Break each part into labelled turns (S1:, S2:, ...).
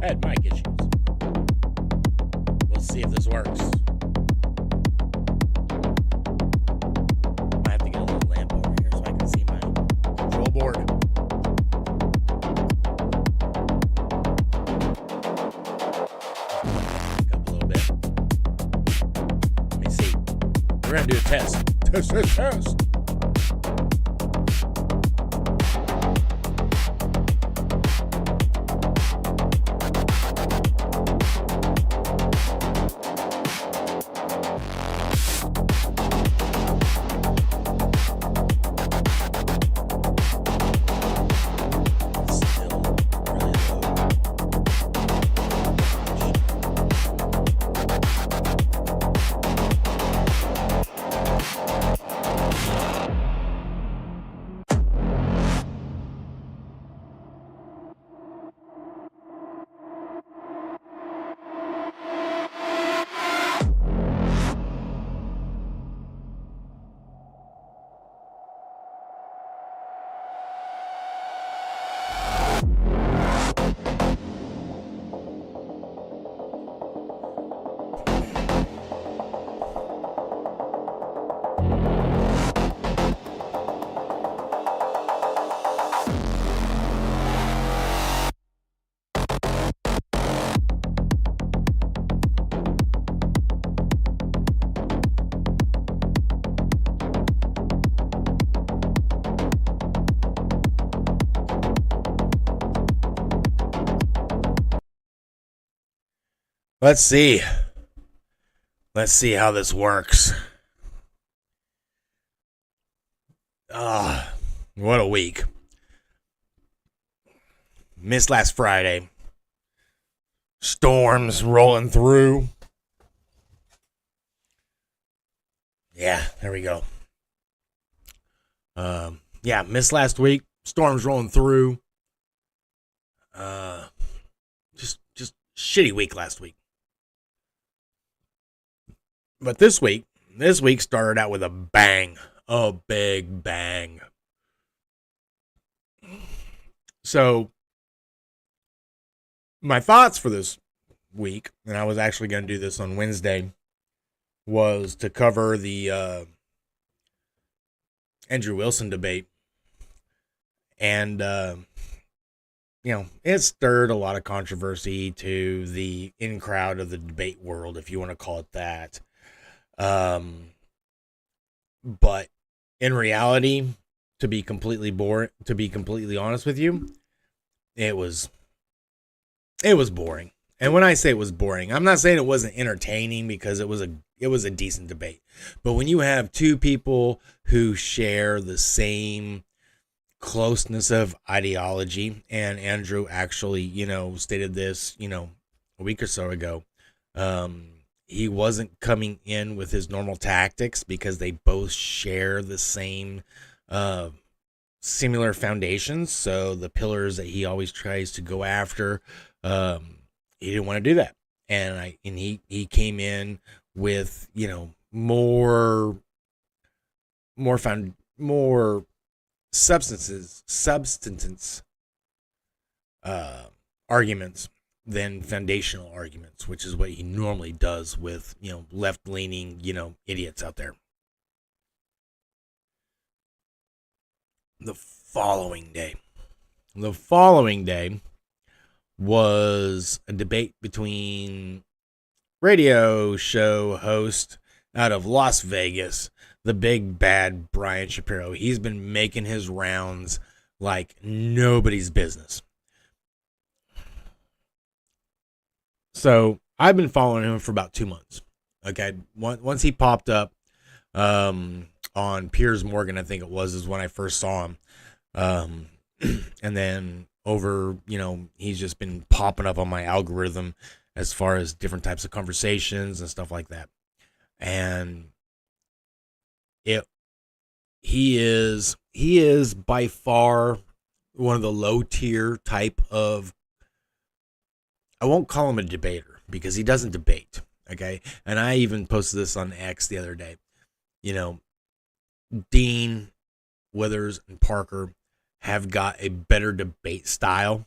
S1: had mic issues. We'll see if this works. I have to get a little lamp over here so I can see my control board. Back up a little bit. Let me see. We're gonna do a test. Test. Let's see. Let's see how this works. What a week. Missed last Friday. Storms rolling through. Yeah, there we go. Missed last week. Storms rolling through. Just shitty week last week. But this week started out with a bang. A big bang. So, my thoughts for this week, and I was actually going to do this on Wednesday, was to cover the Andrew Wilson debate. And, it stirred a lot of controversy to the in crowd of the debate world, if you want to call it that. But in reality, to be completely honest with you, it was boring. And when I say it was boring, I'm not saying it wasn't entertaining, because it was a decent debate. But when you have two people who share the same closeness of ideology, and Andrew actually, stated this, a week or so ago, he wasn't coming in with his normal tactics, because they both share the same similar foundations. So the pillars that he always tries to go after, he didn't want to do that. And he came in with, more substance arguments than foundational arguments, which is what he normally does with, left-leaning, idiots out there. The following day was a debate between radio show host out of Las Vegas, the big bad Brian Shapiro. He's been making his rounds like nobody's business. So I've been following him for about 2 months. Okay, once he popped up on Piers Morgan, I think it was, is when I first saw him. And then over, he's just been popping up on my algorithm as far as different types of conversations and stuff like that. And he is by far one of the low tier type of, I won't call him a debater, because he doesn't debate. Okay. And I even posted this on X the other day. Dean, Withers, and Parker have got a better debate style,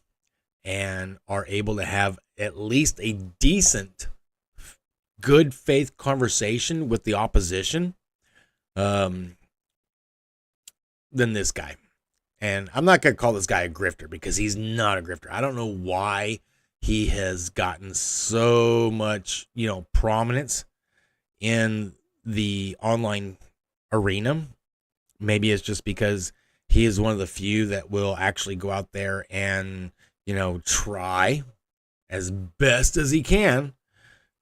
S1: and are able to have at least a decent, good faith conversation with the opposition, than this guy. And I'm not going to call this guy a grifter, because he's not a grifter. I don't know why he has gotten so much, prominence in the online arena. Maybe it's just because he is one of the few that will actually go out there and, try as best as he can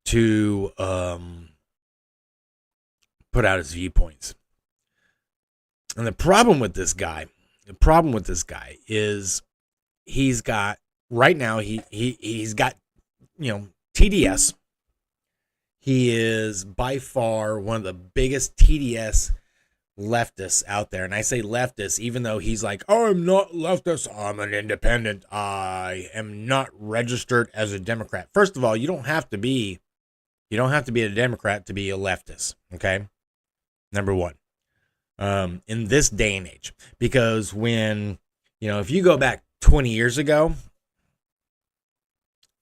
S1: to put out his viewpoints. And the problem with this guy is he's got, right now, he's got, TDS. He is by far one of the biggest TDS leftists out there. And I say leftist, even though he's like, oh, I'm not leftist, I'm an independent. I am not registered as a Democrat. First of all, you don't have to be a Democrat to be a leftist. Okay. Number one, in this day and age, because when, if you go back 20 years ago,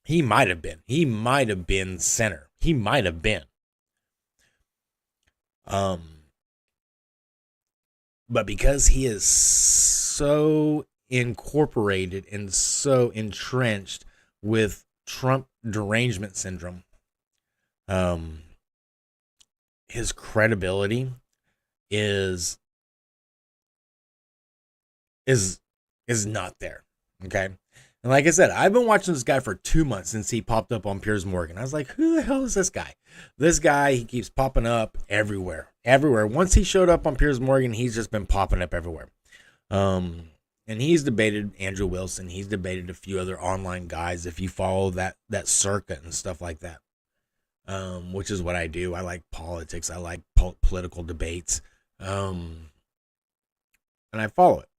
S1: he might have been center. He might have been. But because he is so incorporated and so entrenched with Trump derangement syndrome, his credibility is not there. Okay. And like I said, I've been watching this guy for 2 months since he popped up on Piers Morgan. I was like, who the hell is this guy? This guy, he keeps popping up everywhere. Once he showed up on Piers Morgan, he's just been popping up everywhere. And he's debated Andrew Wilson. He's debated a few other online guys. If you follow that circuit and stuff like that, which is what I do. I like politics. I like political debates. And I follow it.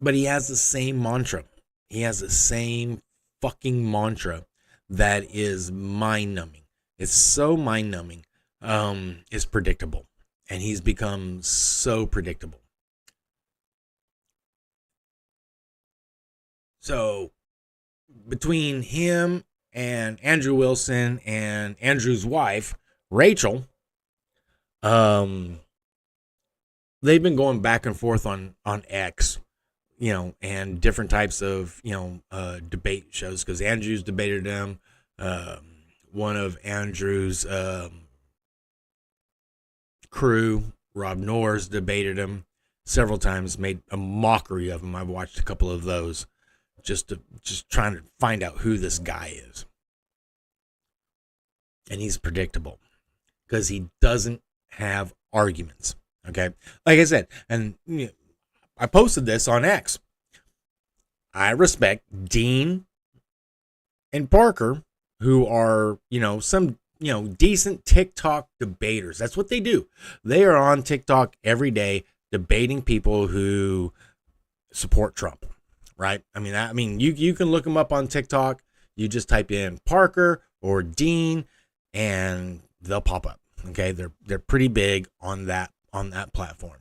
S1: But he has the same mantra. He has the same fucking mantra that is mind-numbing. It's so mind-numbing. It's predictable. And he's become so predictable. So, between him and Andrew Wilson and Andrew's wife, Rachel, they've been going back and forth on X, and different types of, debate shows, because Andrew's debated him. One of Andrew's crew, Rob Norris, debated him several times, made a mockery of him. I've watched a couple of those just trying to find out who this guy is. And he's predictable because he doesn't have arguments. Okay. Like I said, and I posted this on X. I respect Dean and Parker, who are, some, decent TikTok debaters. That's what they do. They are on TikTok every day debating people who support Trump, right? I mean, you can look them up on TikTok. You just type in Parker or Dean and they'll pop up. Okay. They're pretty big on that platform.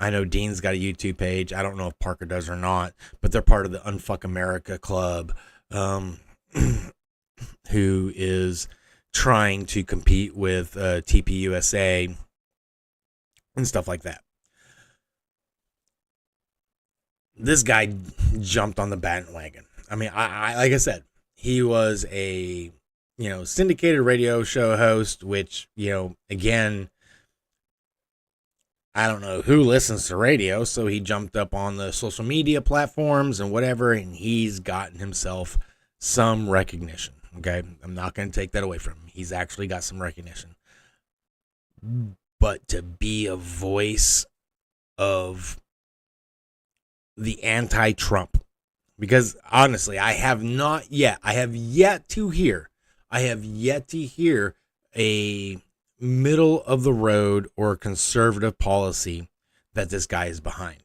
S1: I know Dean's got a YouTube page. I don't know if Parker does or not, but they're part of the Unfuck America Club, who is trying to compete with TPUSA and stuff like that. This guy jumped on the bandwagon. I mean, I like I said, he was a, syndicated radio show host, which, again, I don't know who listens to radio, so he jumped up on the social media platforms and whatever, and he's gotten himself some recognition. Okay, I'm not going to take that away from him. He's actually got some recognition. But to be a voice of the anti-Trump, because honestly, I have yet to hear a middle of the road or conservative policy that this guy is behind.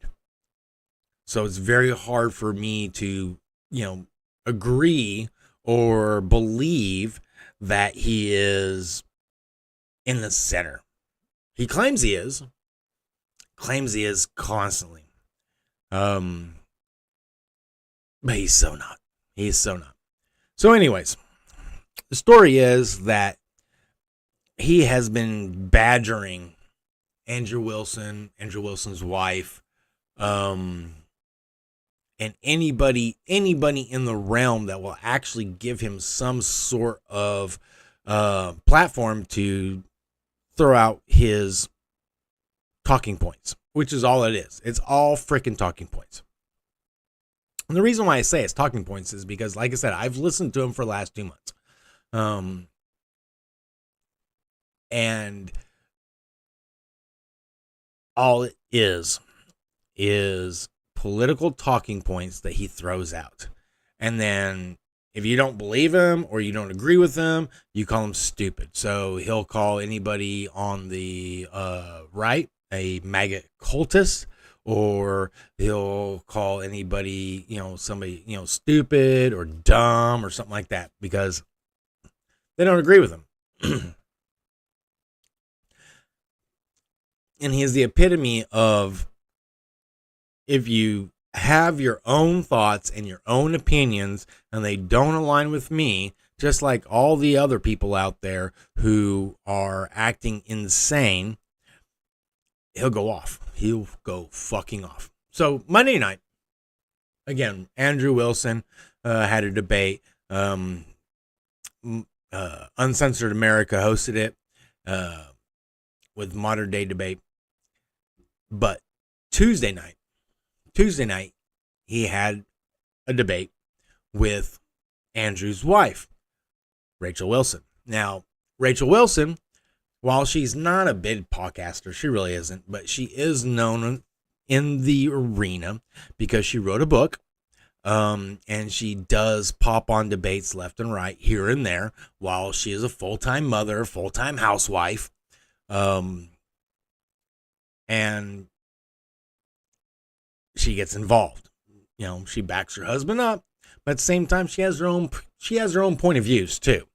S1: So it's very hard for me to, agree or believe that he is in the center. He claims he is constantly. But he's so not. He's so not. So anyways, the story is that he has been badgering Andrew Wilson's wife, and anybody in the realm that will actually give him some sort of platform to throw out his talking points, which is all it is. It's all freaking talking points. And the reason why I say it's talking points is because, like I said, I've listened to him for the last 2 months. And all it is political talking points that he throws out. And then if you don't believe him or you don't agree with him, you call him stupid. So he'll call anybody on the right a MAGA cultist, or he'll call anybody, somebody, stupid or dumb or something like that because they don't agree with him. And he is the epitome of, if you have your own thoughts and your own opinions and they don't align with me, just like all the other people out there who are acting insane, he'll go off. He'll go fucking off. So Monday night, again, Andrew Wilson had a debate. Uncensored America hosted it with Modern Day Debate. But Tuesday night, he had a debate with Andrew's wife, Rachel Wilson. Now, Rachel Wilson, while she's not a big podcaster, she really isn't, but she is known in the arena because she wrote a book, and she does pop on debates left and right, here and there, while she is a full-time mother, full-time housewife, and she gets involved. She backs her husband up, but at the same time, she has her own point of views too.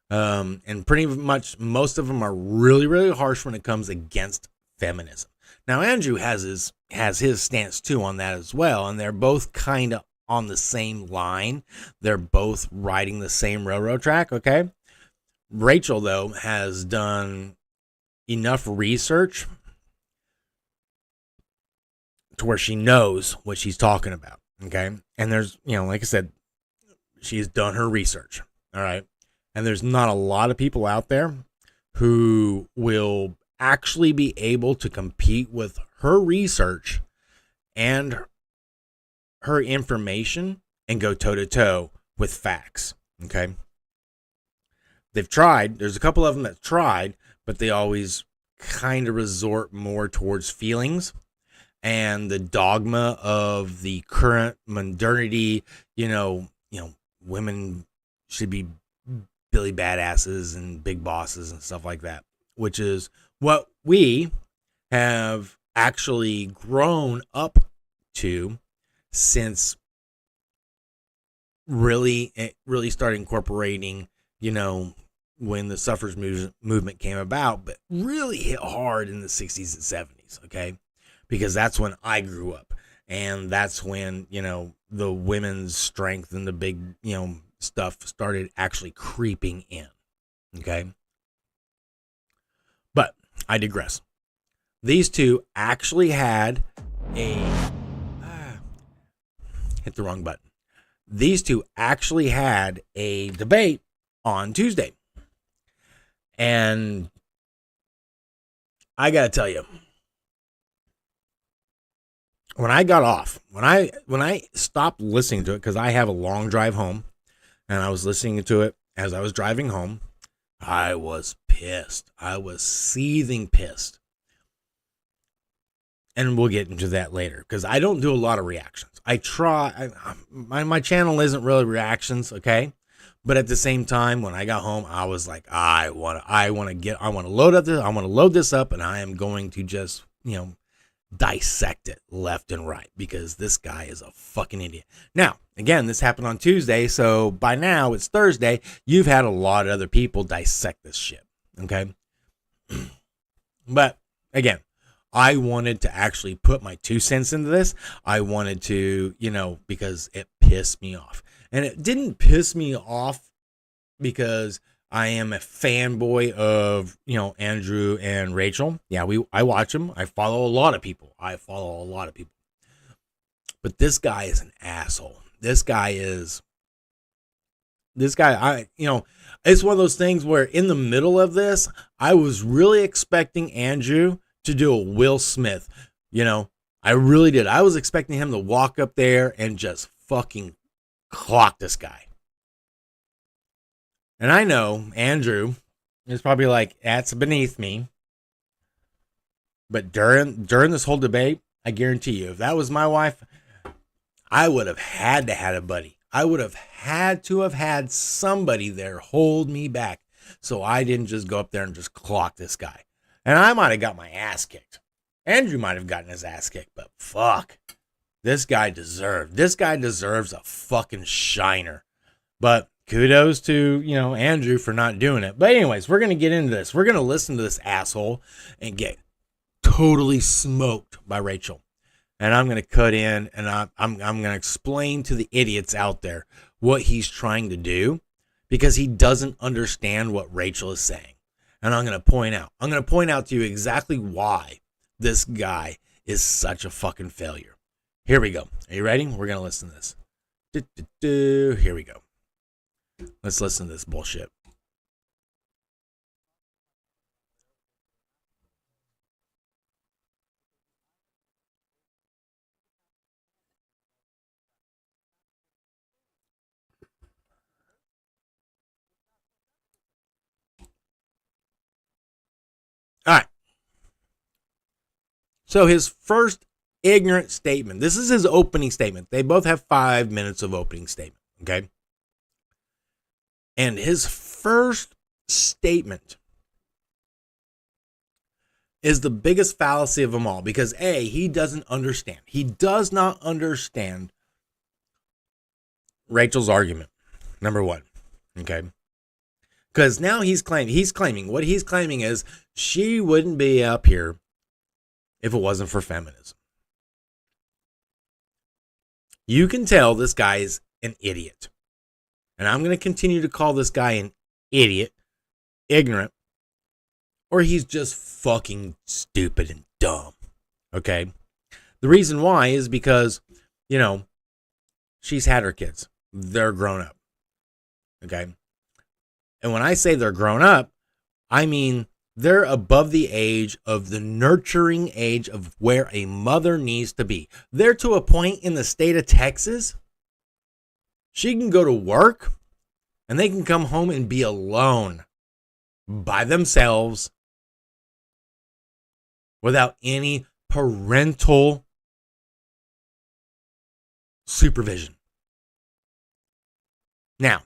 S1: And pretty much most of them are really, really harsh when it comes against feminism. Now, Andrew has his stance too on that as well, and they're both kind of on the same line. They're both riding the same railroad track, okay? Rachel, though, has done enough research to where she knows what she's talking about, okay? And there's, like I said, she's done her research, all right? And there's not a lot of people out there who will actually be able to compete with her research and her information and go toe-to-toe with facts, okay? They've tried. There's a couple of them that tried, but they always kind of resort more towards feelings and the dogma of the current modernity. Women should be Billy badasses and big bosses and stuff like that, which is what we have actually grown up to since really started incorporating, when the suffrage movement came about, but really hit hard in the 60s and 70s, okay? Because that's when I grew up, and that's when, the women's strength and the big, stuff started actually creeping in, okay? But I digress. These two actually had hit the wrong button. These two actually had a debate on Tuesday. And I got to tell you, when I got off, when I stopped listening to it, because I have a long drive home, and I was listening to it as I was driving home, I was pissed. I was seething pissed. And we'll get into that later, because I don't do a lot of reactions. I try. My channel isn't really reactions, okay? But at the same time, when I got home, I was like, I want to load this up, and I am going to just, dissect it left and right, because this guy is a fucking idiot. Now, again, this happened on Tuesday, so by now it's Thursday. You've had a lot of other people dissect this shit, okay? But again, I wanted to actually put my 2 cents into this. I wanted to, because it pissed me off. And it didn't piss me off because I am a fanboy of, Andrew and Rachel. Yeah, I watch them. I follow a lot of people. But this guy is an asshole. It's one of those things where in the middle of this, I was really expecting Andrew to do a Will Smith. I really did. I was expecting him to walk up there and just fucking clock this guy. And I know Andrew is probably like, that's beneath me. But during this whole debate, I guarantee you, if that was my wife, I would have had to have a buddy. I would have had to have had somebody there hold me back so I didn't just go up there and just clock this guy. And I might have got my ass kicked. Andrew might have gotten his ass kicked, but fuck. This guy deserves a fucking shiner. But kudos to, Andrew for not doing it. But anyways, we're going to get into this. We're going to listen to this asshole and get totally smoked by Rachel. And I'm going to cut in and I'm going to explain to the idiots out there what he's trying to do because he doesn't understand what Rachel is saying. And I'm going to point out to you exactly why this guy is such a fucking failure. Here we go. Are you ready? We're going to listen to this. Here we go. Let's listen to this bullshit. All right. So his first ignorant statement. This is his opening statement. They both have 5 minutes of opening statement. Okay. And his first statement is the biggest fallacy of them all because he doesn't understand. He does not understand Rachel's argument. Number one. Okay. Because now he's claiming is she wouldn't be up here if it wasn't for feminism. You can tell this guy is an idiot. And I'm going to continue to call this guy an idiot, ignorant, or he's just fucking stupid and dumb. Okay? The reason why is because, she's had her kids. They're grown up. Okay? And when I say they're grown up, I mean they're above the age of the nurturing age of where a mother needs to be. They're to a point in the state of Texas, she can go to work and they can come home and be alone by themselves without any parental supervision. Now,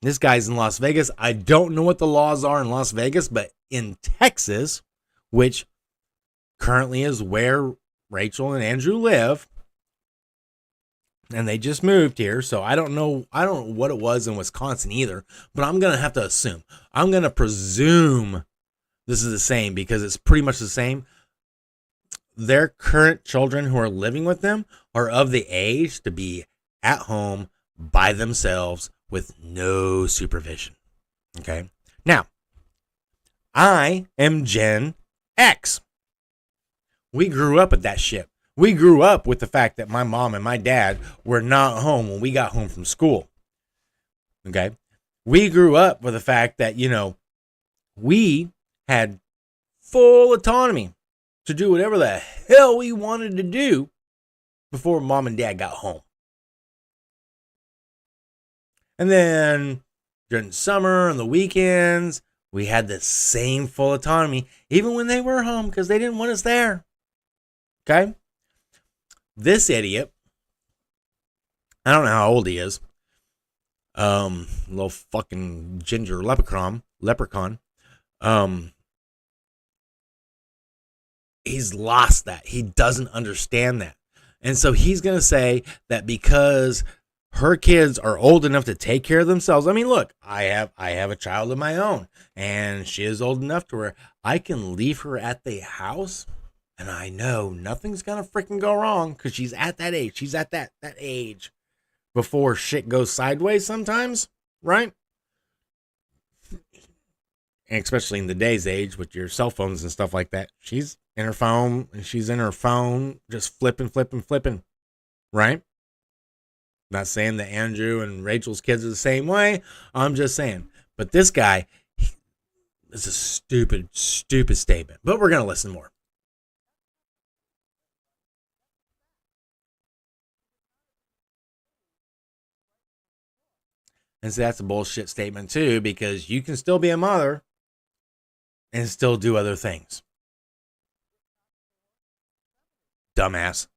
S1: this guy's in Las Vegas. I don't know what the laws are in Las Vegas, but in Texas, which currently is where Rachel and Andrew live, and they just moved here, so I don't know what it was in Wisconsin either, but I'm going to have to assume. I'm going to presume this is the same because it's pretty much the same. Their current children who are living with them are of the age to be at home by themselves with no supervision. Okay? Now, I am Gen X. We grew up with that shit. We grew up with the fact that my mom and my dad were not home when we got home from school. Okay? We grew up with the fact that, we had full autonomy to do whatever the hell we wanted to do before mom and dad got home. And then during summer and the weekends, we had the same full autonomy, even when they were home, because they didn't want us there. Okay? This idiot, I don't know how old he is. Little fucking ginger leprechaun. He's lost that. He doesn't understand that. And so he's going to say that because her kids are old enough to take care of themselves. I mean, look, I have a child of my own, and she is old enough to where I can leave her at the house And I know nothing's gonna freaking go wrong because she's at that age. She's at that age before shit goes sideways sometimes, right? And especially in today's age with your cell phones and stuff like that. She's in her phone and she's in her phone just flipping, flipping, flipping, right? Not saying that Andrew and Rachel's kids are the same way. I'm just saying. But this guy is a stupid, stupid statement. But we're going to listen more. And so that's a bullshit statement too, because you can still be a mother and still do other things. Dumbass.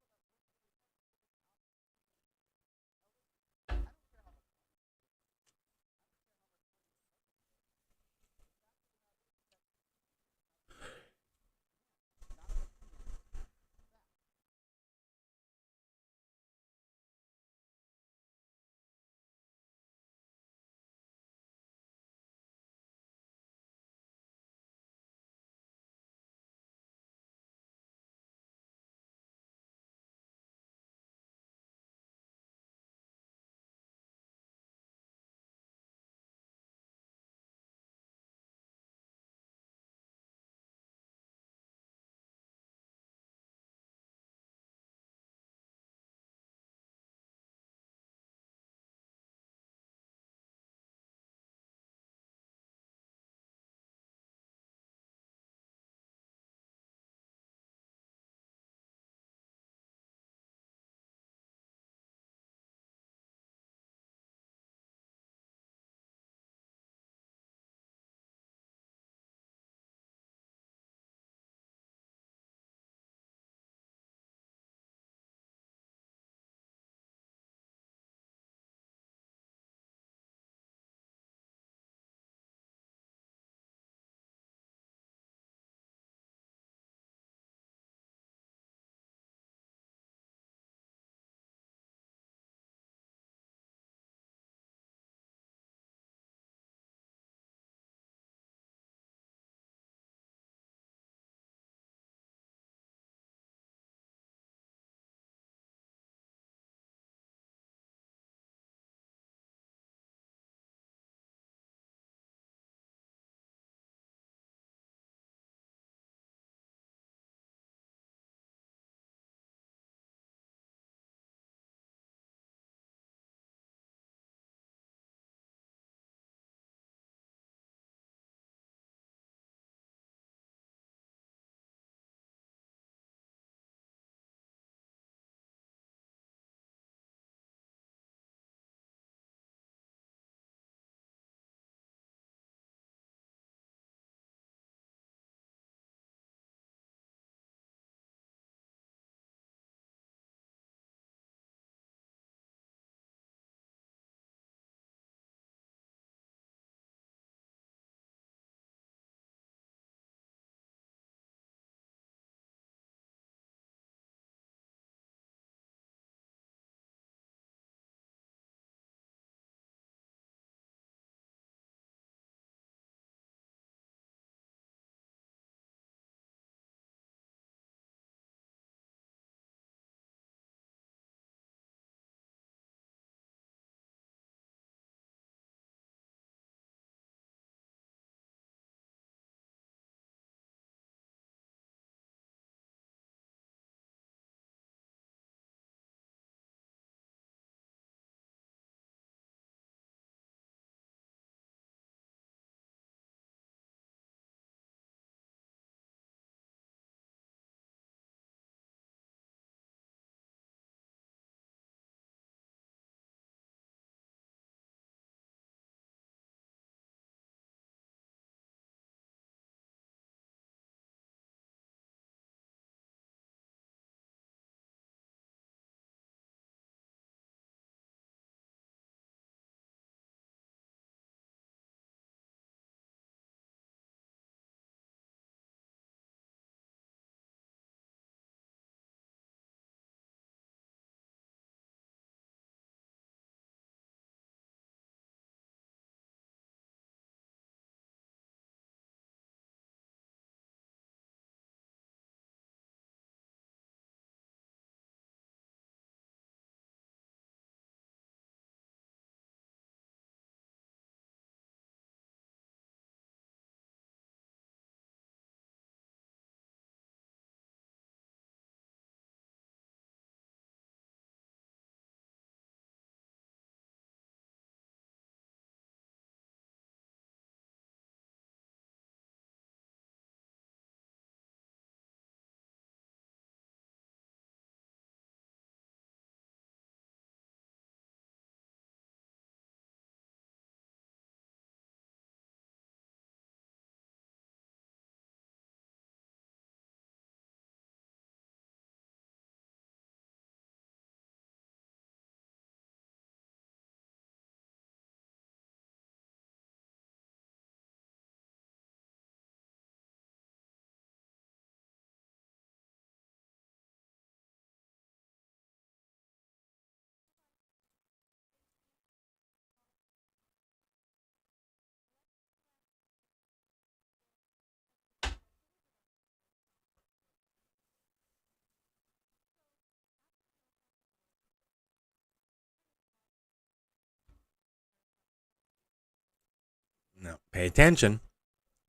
S1: Pay attention.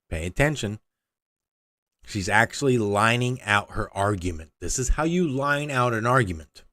S1: Pay attention. She's actually lining out her argument. This is how you line out an argument.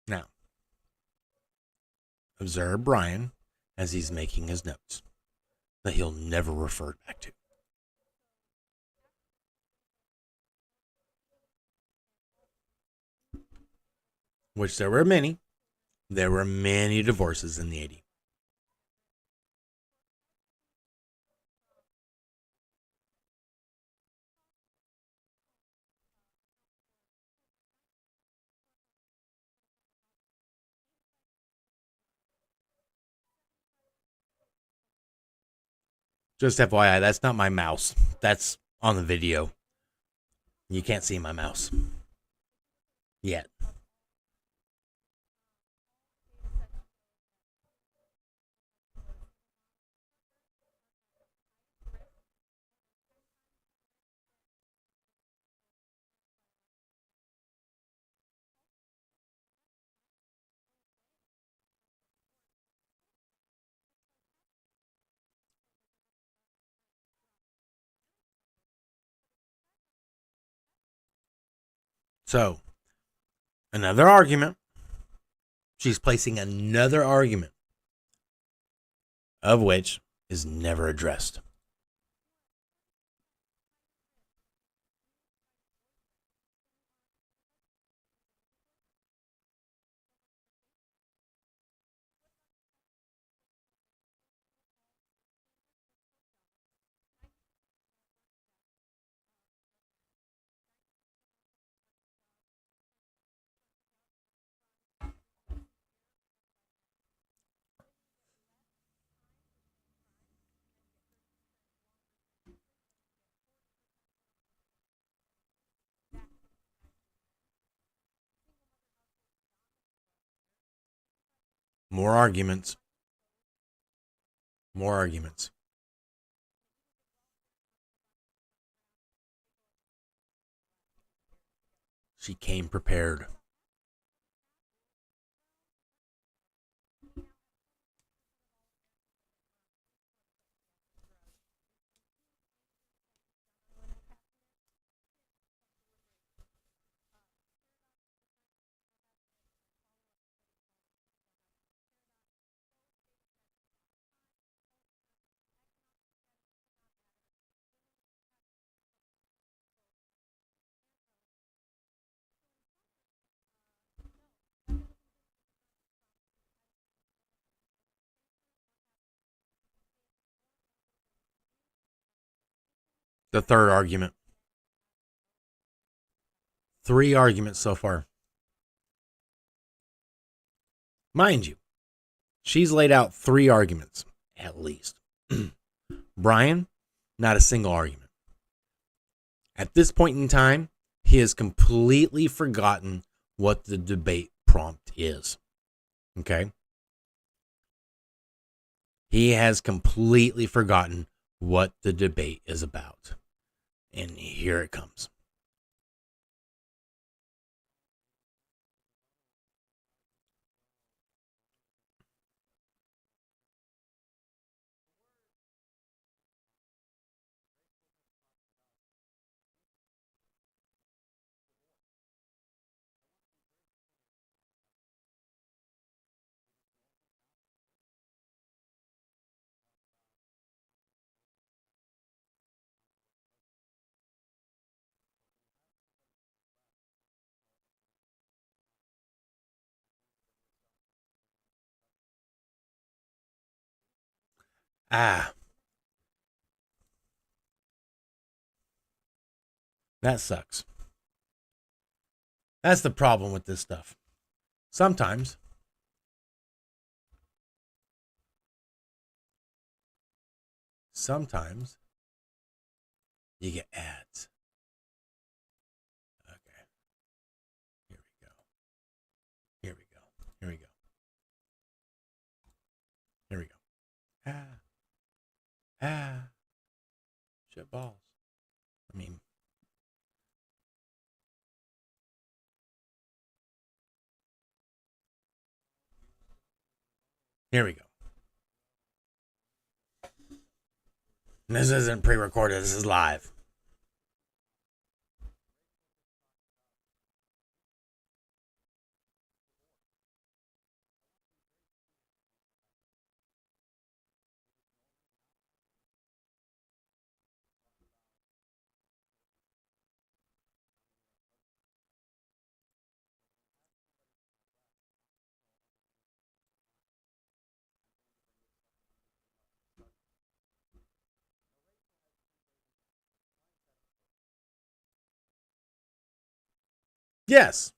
S1: Now, observe Brian as he's making his notes that he'll never refer back to. Which there were many. There were many divorces in the 80s. Just FYI, that's not my mouse. That's on the video. You can't see my mouse yet. So, another argument. She's placing another argument, of which is never addressed. More arguments. More arguments. She came prepared. The third argument. 3 arguments so far. Mind you, she's laid out 3 arguments, at least. Brian, not a single argument. At this point in time, he has completely forgotten what the debate prompt is. Okay? He has completely forgotten what the debate is about. And here it comes. Ah, that sucks. That's the problem with this stuff. Sometimes, sometimes you get ads. Okay, here we go. Here we go. Here we go. Here we go. Ah, ah, shit balls. I mean, here we go. This isn't pre-recorded. This is live. Yes.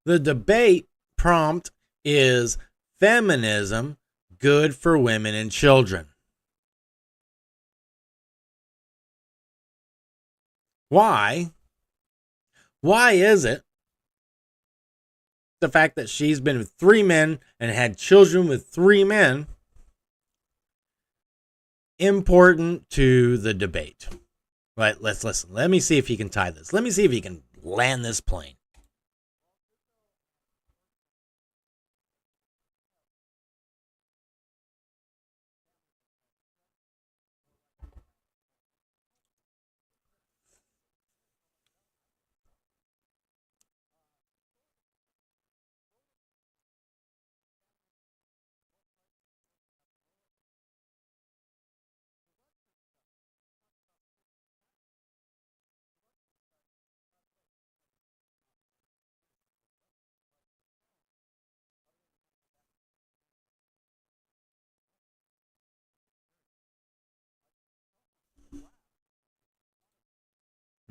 S1: The debate prompt is feminism good for women and children? Why? Why is it the fact that she's been with 3 men and had children with 3 men important to the debate? Right, let's listen. Let me see if he can tie this. Let me see if he can land this plane.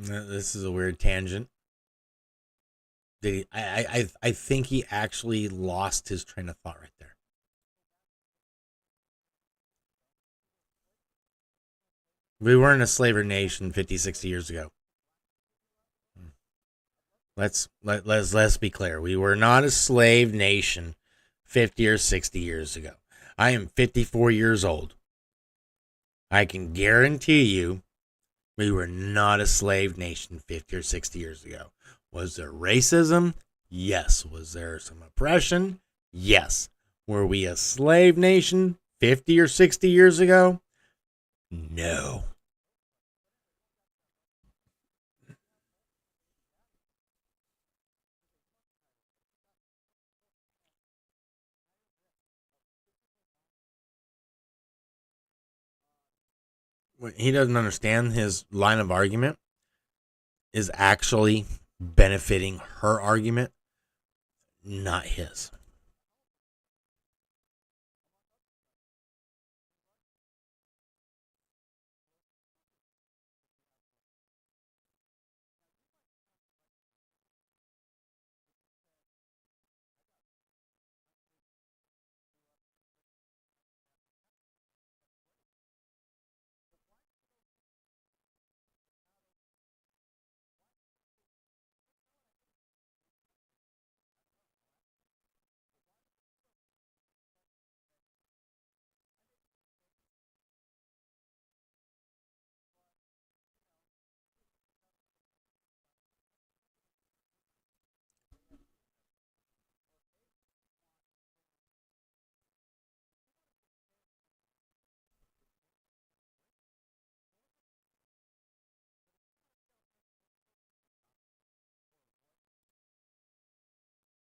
S1: This is a weird tangent. Did he? I think he actually lost his train of thought right there. We weren't a slavery nation 50, 60 years ago. Let's be clear. We were not a slave nation 50 or 60 years ago. I am 54 years old. I can guarantee you we were not a slave nation 50 or 60 years ago. Was there racism? Yes. Was there some oppression? Yes. Were we a slave nation 50 or 60 years ago? No. What he doesn't understand, his line of argument is actually benefiting her argument, not his.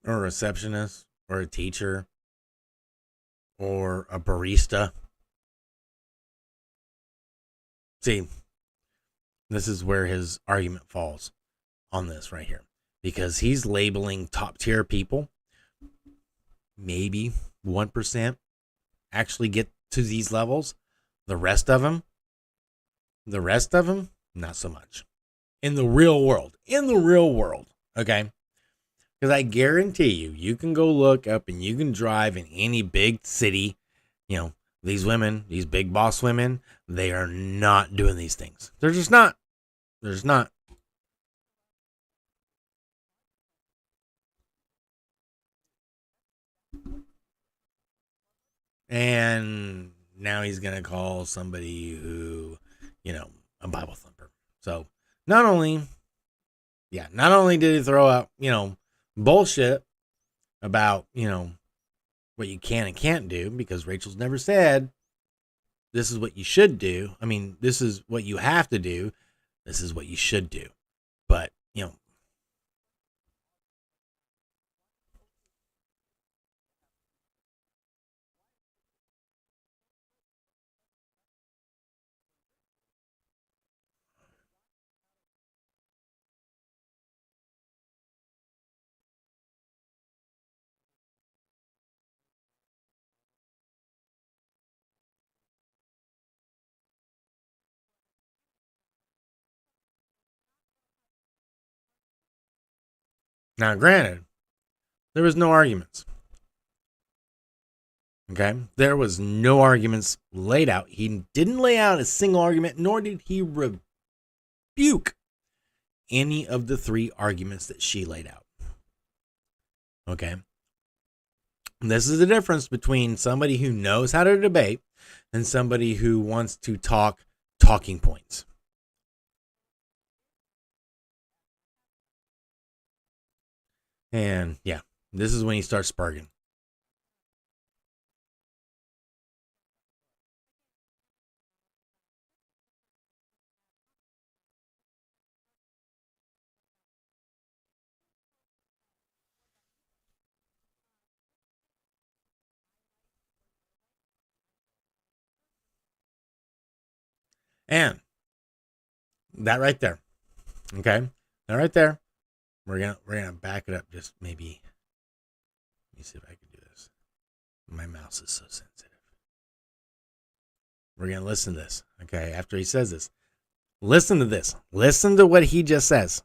S1: Or a receptionist, or a teacher, or a barista. See, this is where his argument falls on this right here. Because he's labeling top tier people. Maybe 1% actually get to these levels. The rest of them, not so much. In the real world. Okay? Because I guarantee you, you can go look up and you can drive in any big city. You know, these women, these big boss women, they are not doing these things. They're just not. They're just not. And now he's going to call somebody who, a Bible thumper. So not only, not only did he throw out, bullshit about, what you can and can't do, because Rachel's never said this is what you should do. I mean, this is what you have to do. This is what you should do. But, now granted, there was no arguments. Okay? There was no arguments laid out. He didn't lay out a single argument, nor did he rebuke any of the three arguments that she laid out. Okay? And this is the difference between somebody who knows how to debate and somebody who wants to talk talking points. And yeah, this is when he starts sparking. And that right there. Okay? That right there. We're gonna back it up just maybe. Let me see if I can do this. My mouse is so sensitive. We're gonna listen to this. Okay, after he says this. Listen to this. Listen to what he just says.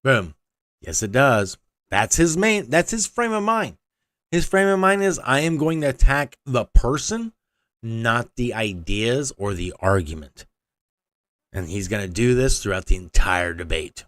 S1: Boom. Yes, it does. That's his frame of mind. His frame of mind is, I am going to attack the person, not the ideas or the argument. And he's going to do this throughout the entire debate.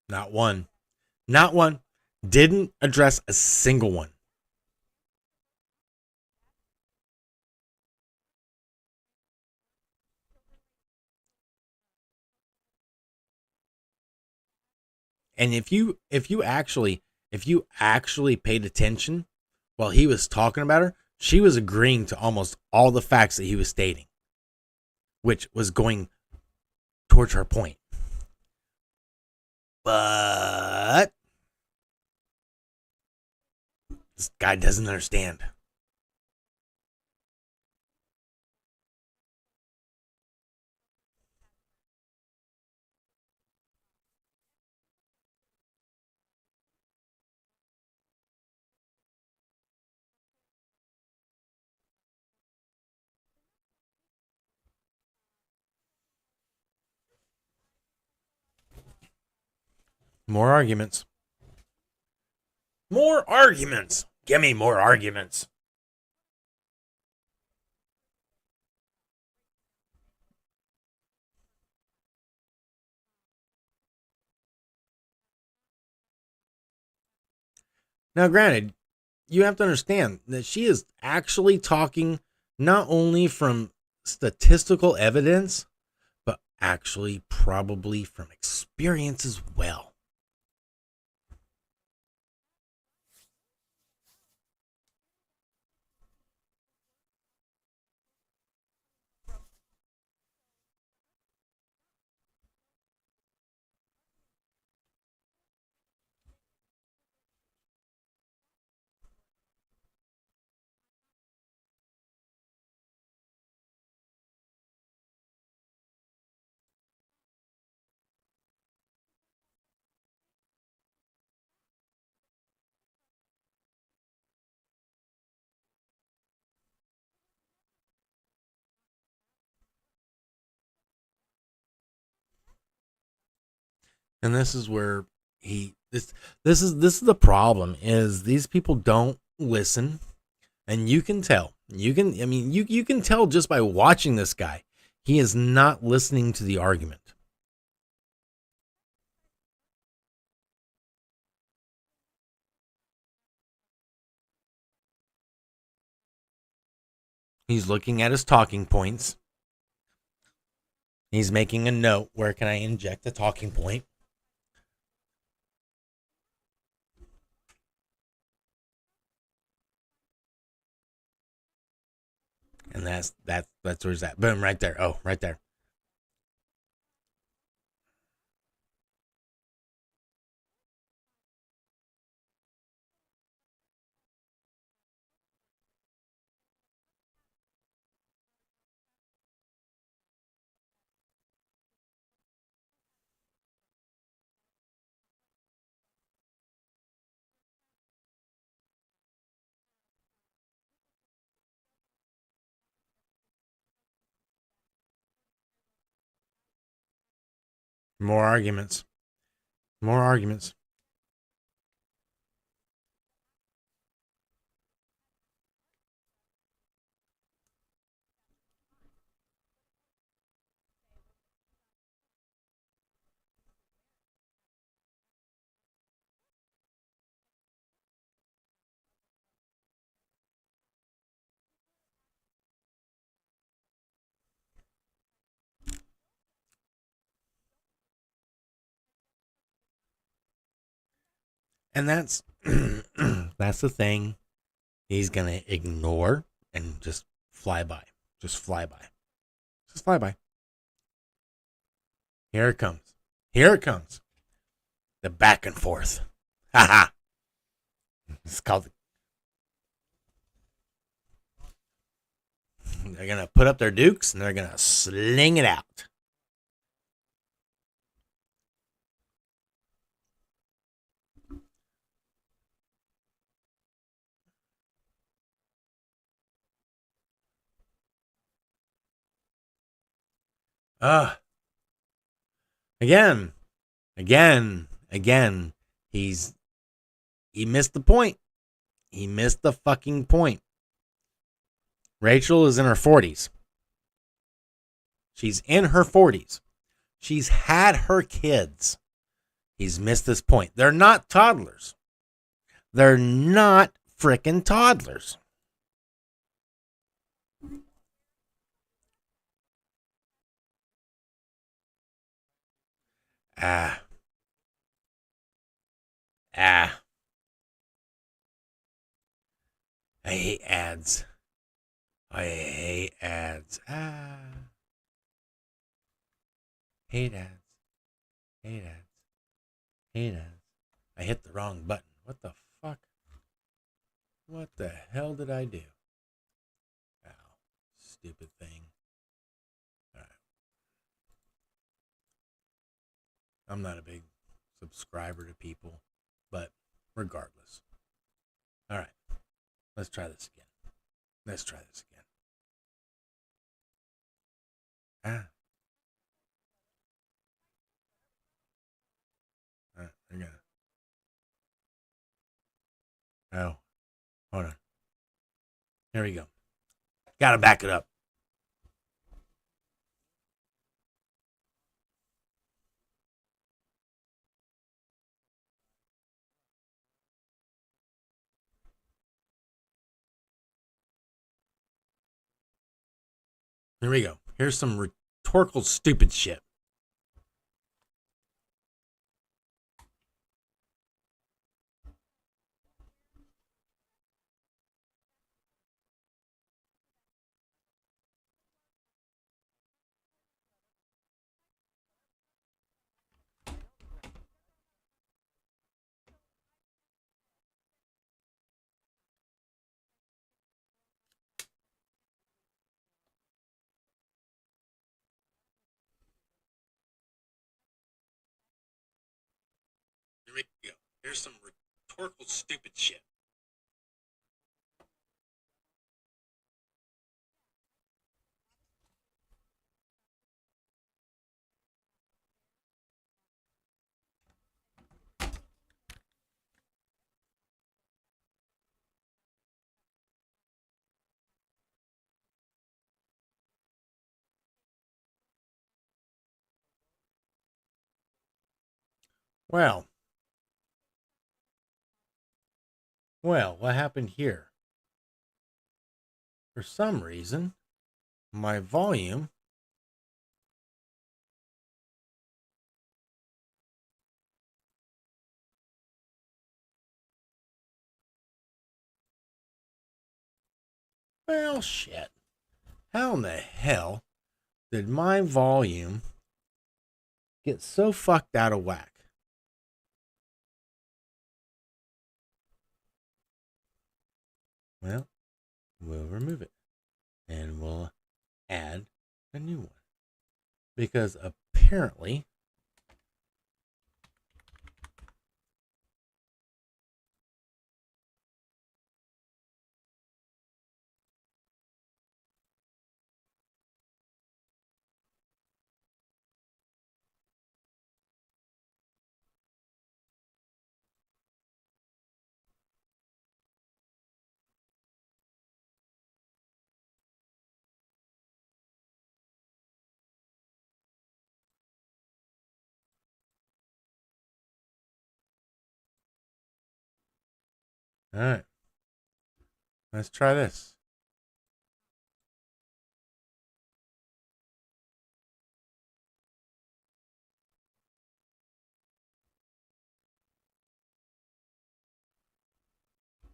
S1: Not one. Not one. Didn't address a single one. And if you actually paid attention while he was talking about her, she was agreeing to almost all the facts that he was stating, which was going towards her point. But this guy doesn't understand. More arguments. More arguments. Give me more arguments. Now, granted, you have to understand that she is actually talking not only from statistical evidence, but actually probably from experience as well. And this is where he this is the problem is these people don't listen, and you can tell. You can tell just by watching this guy. He is not listening to the argument. He's looking at his talking points. He's making a note. Where can I inject a talking point? And that's where's that. Boom, right there. Oh, right there. More arguments. More arguments. And that's the thing. He's gonna ignore and just fly by. Just fly by. Just fly by. Here it comes. Here it comes. The back and forth. Haha. It's called. They're gonna put up their dukes and they're gonna sling it out. Uh again, again. He missed the point. He missed the fucking point. Rachel is in her 40s. She's in her 40s. She's had her kids. He's missed this point. They're not toddlers. They're not freaking toddlers. Ah, ah. I hate ads. I hate ads. Ah. Hate ads. Hate ads. Hate ads. I hit the wrong button. What the fuck? What the hell did I do? Ow. Stupid thing. All right. I'm not a big subscriber to people, but regardless. All right. Let's try this again. Let's try this again. Ah. Again. Oh, hold on. Here we go. Gotta back it up. Here we go. Here's some rhetorical stupid shit. Here we go. Here's some rhetorical stupid shit. Well, what happened here? For some reason, my volume well, shit. How in the hell did my volume get so fucked out of whack? Well, we'll remove it and we'll add a new one because apparently all right, let's try this.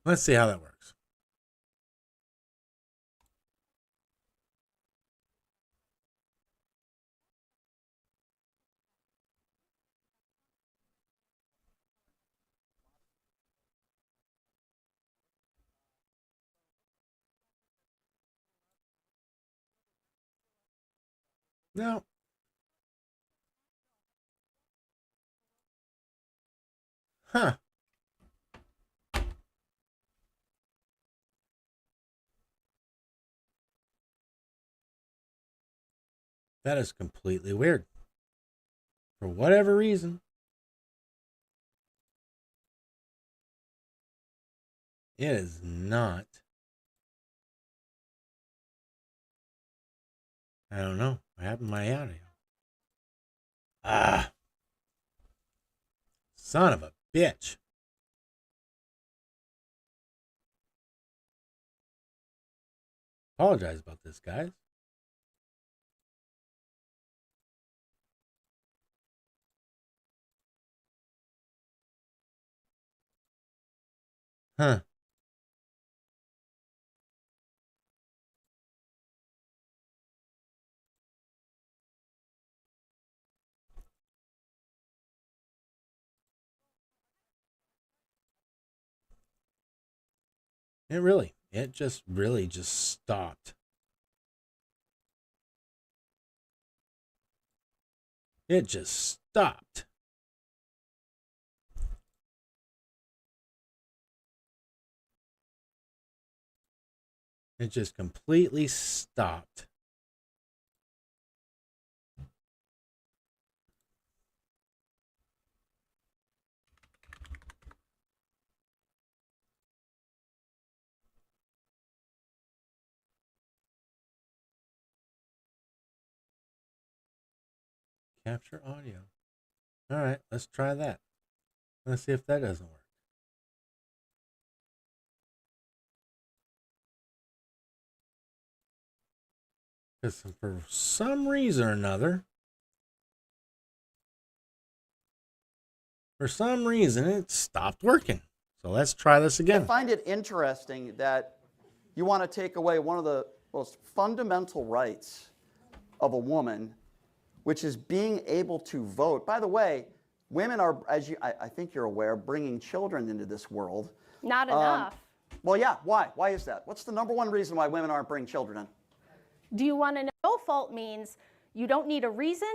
S1: Let's see how that works. No. Huh. That is completely weird. For whatever reason, it is not. I don't know. What happened to my audio? Ah. Son of a bitch. Apologize about this, guys. Huh. It just really just stopped. It just stopped. It just completely stopped. Capture audio. All right, let's try that. Let's see if that doesn't work. Because for some reason or another, it stopped working. So let's try this again.
S2: I find it interesting that you want to take away one of the most fundamental rights of a woman, which is being able to vote. By the way, women are, as I think you're aware, bringing children into this world.
S3: Not enough.
S2: Well, yeah. Why? Why is that? What's the number one reason why women aren't bringing children in?
S3: Do you want to know? No fault means you don't need a reason,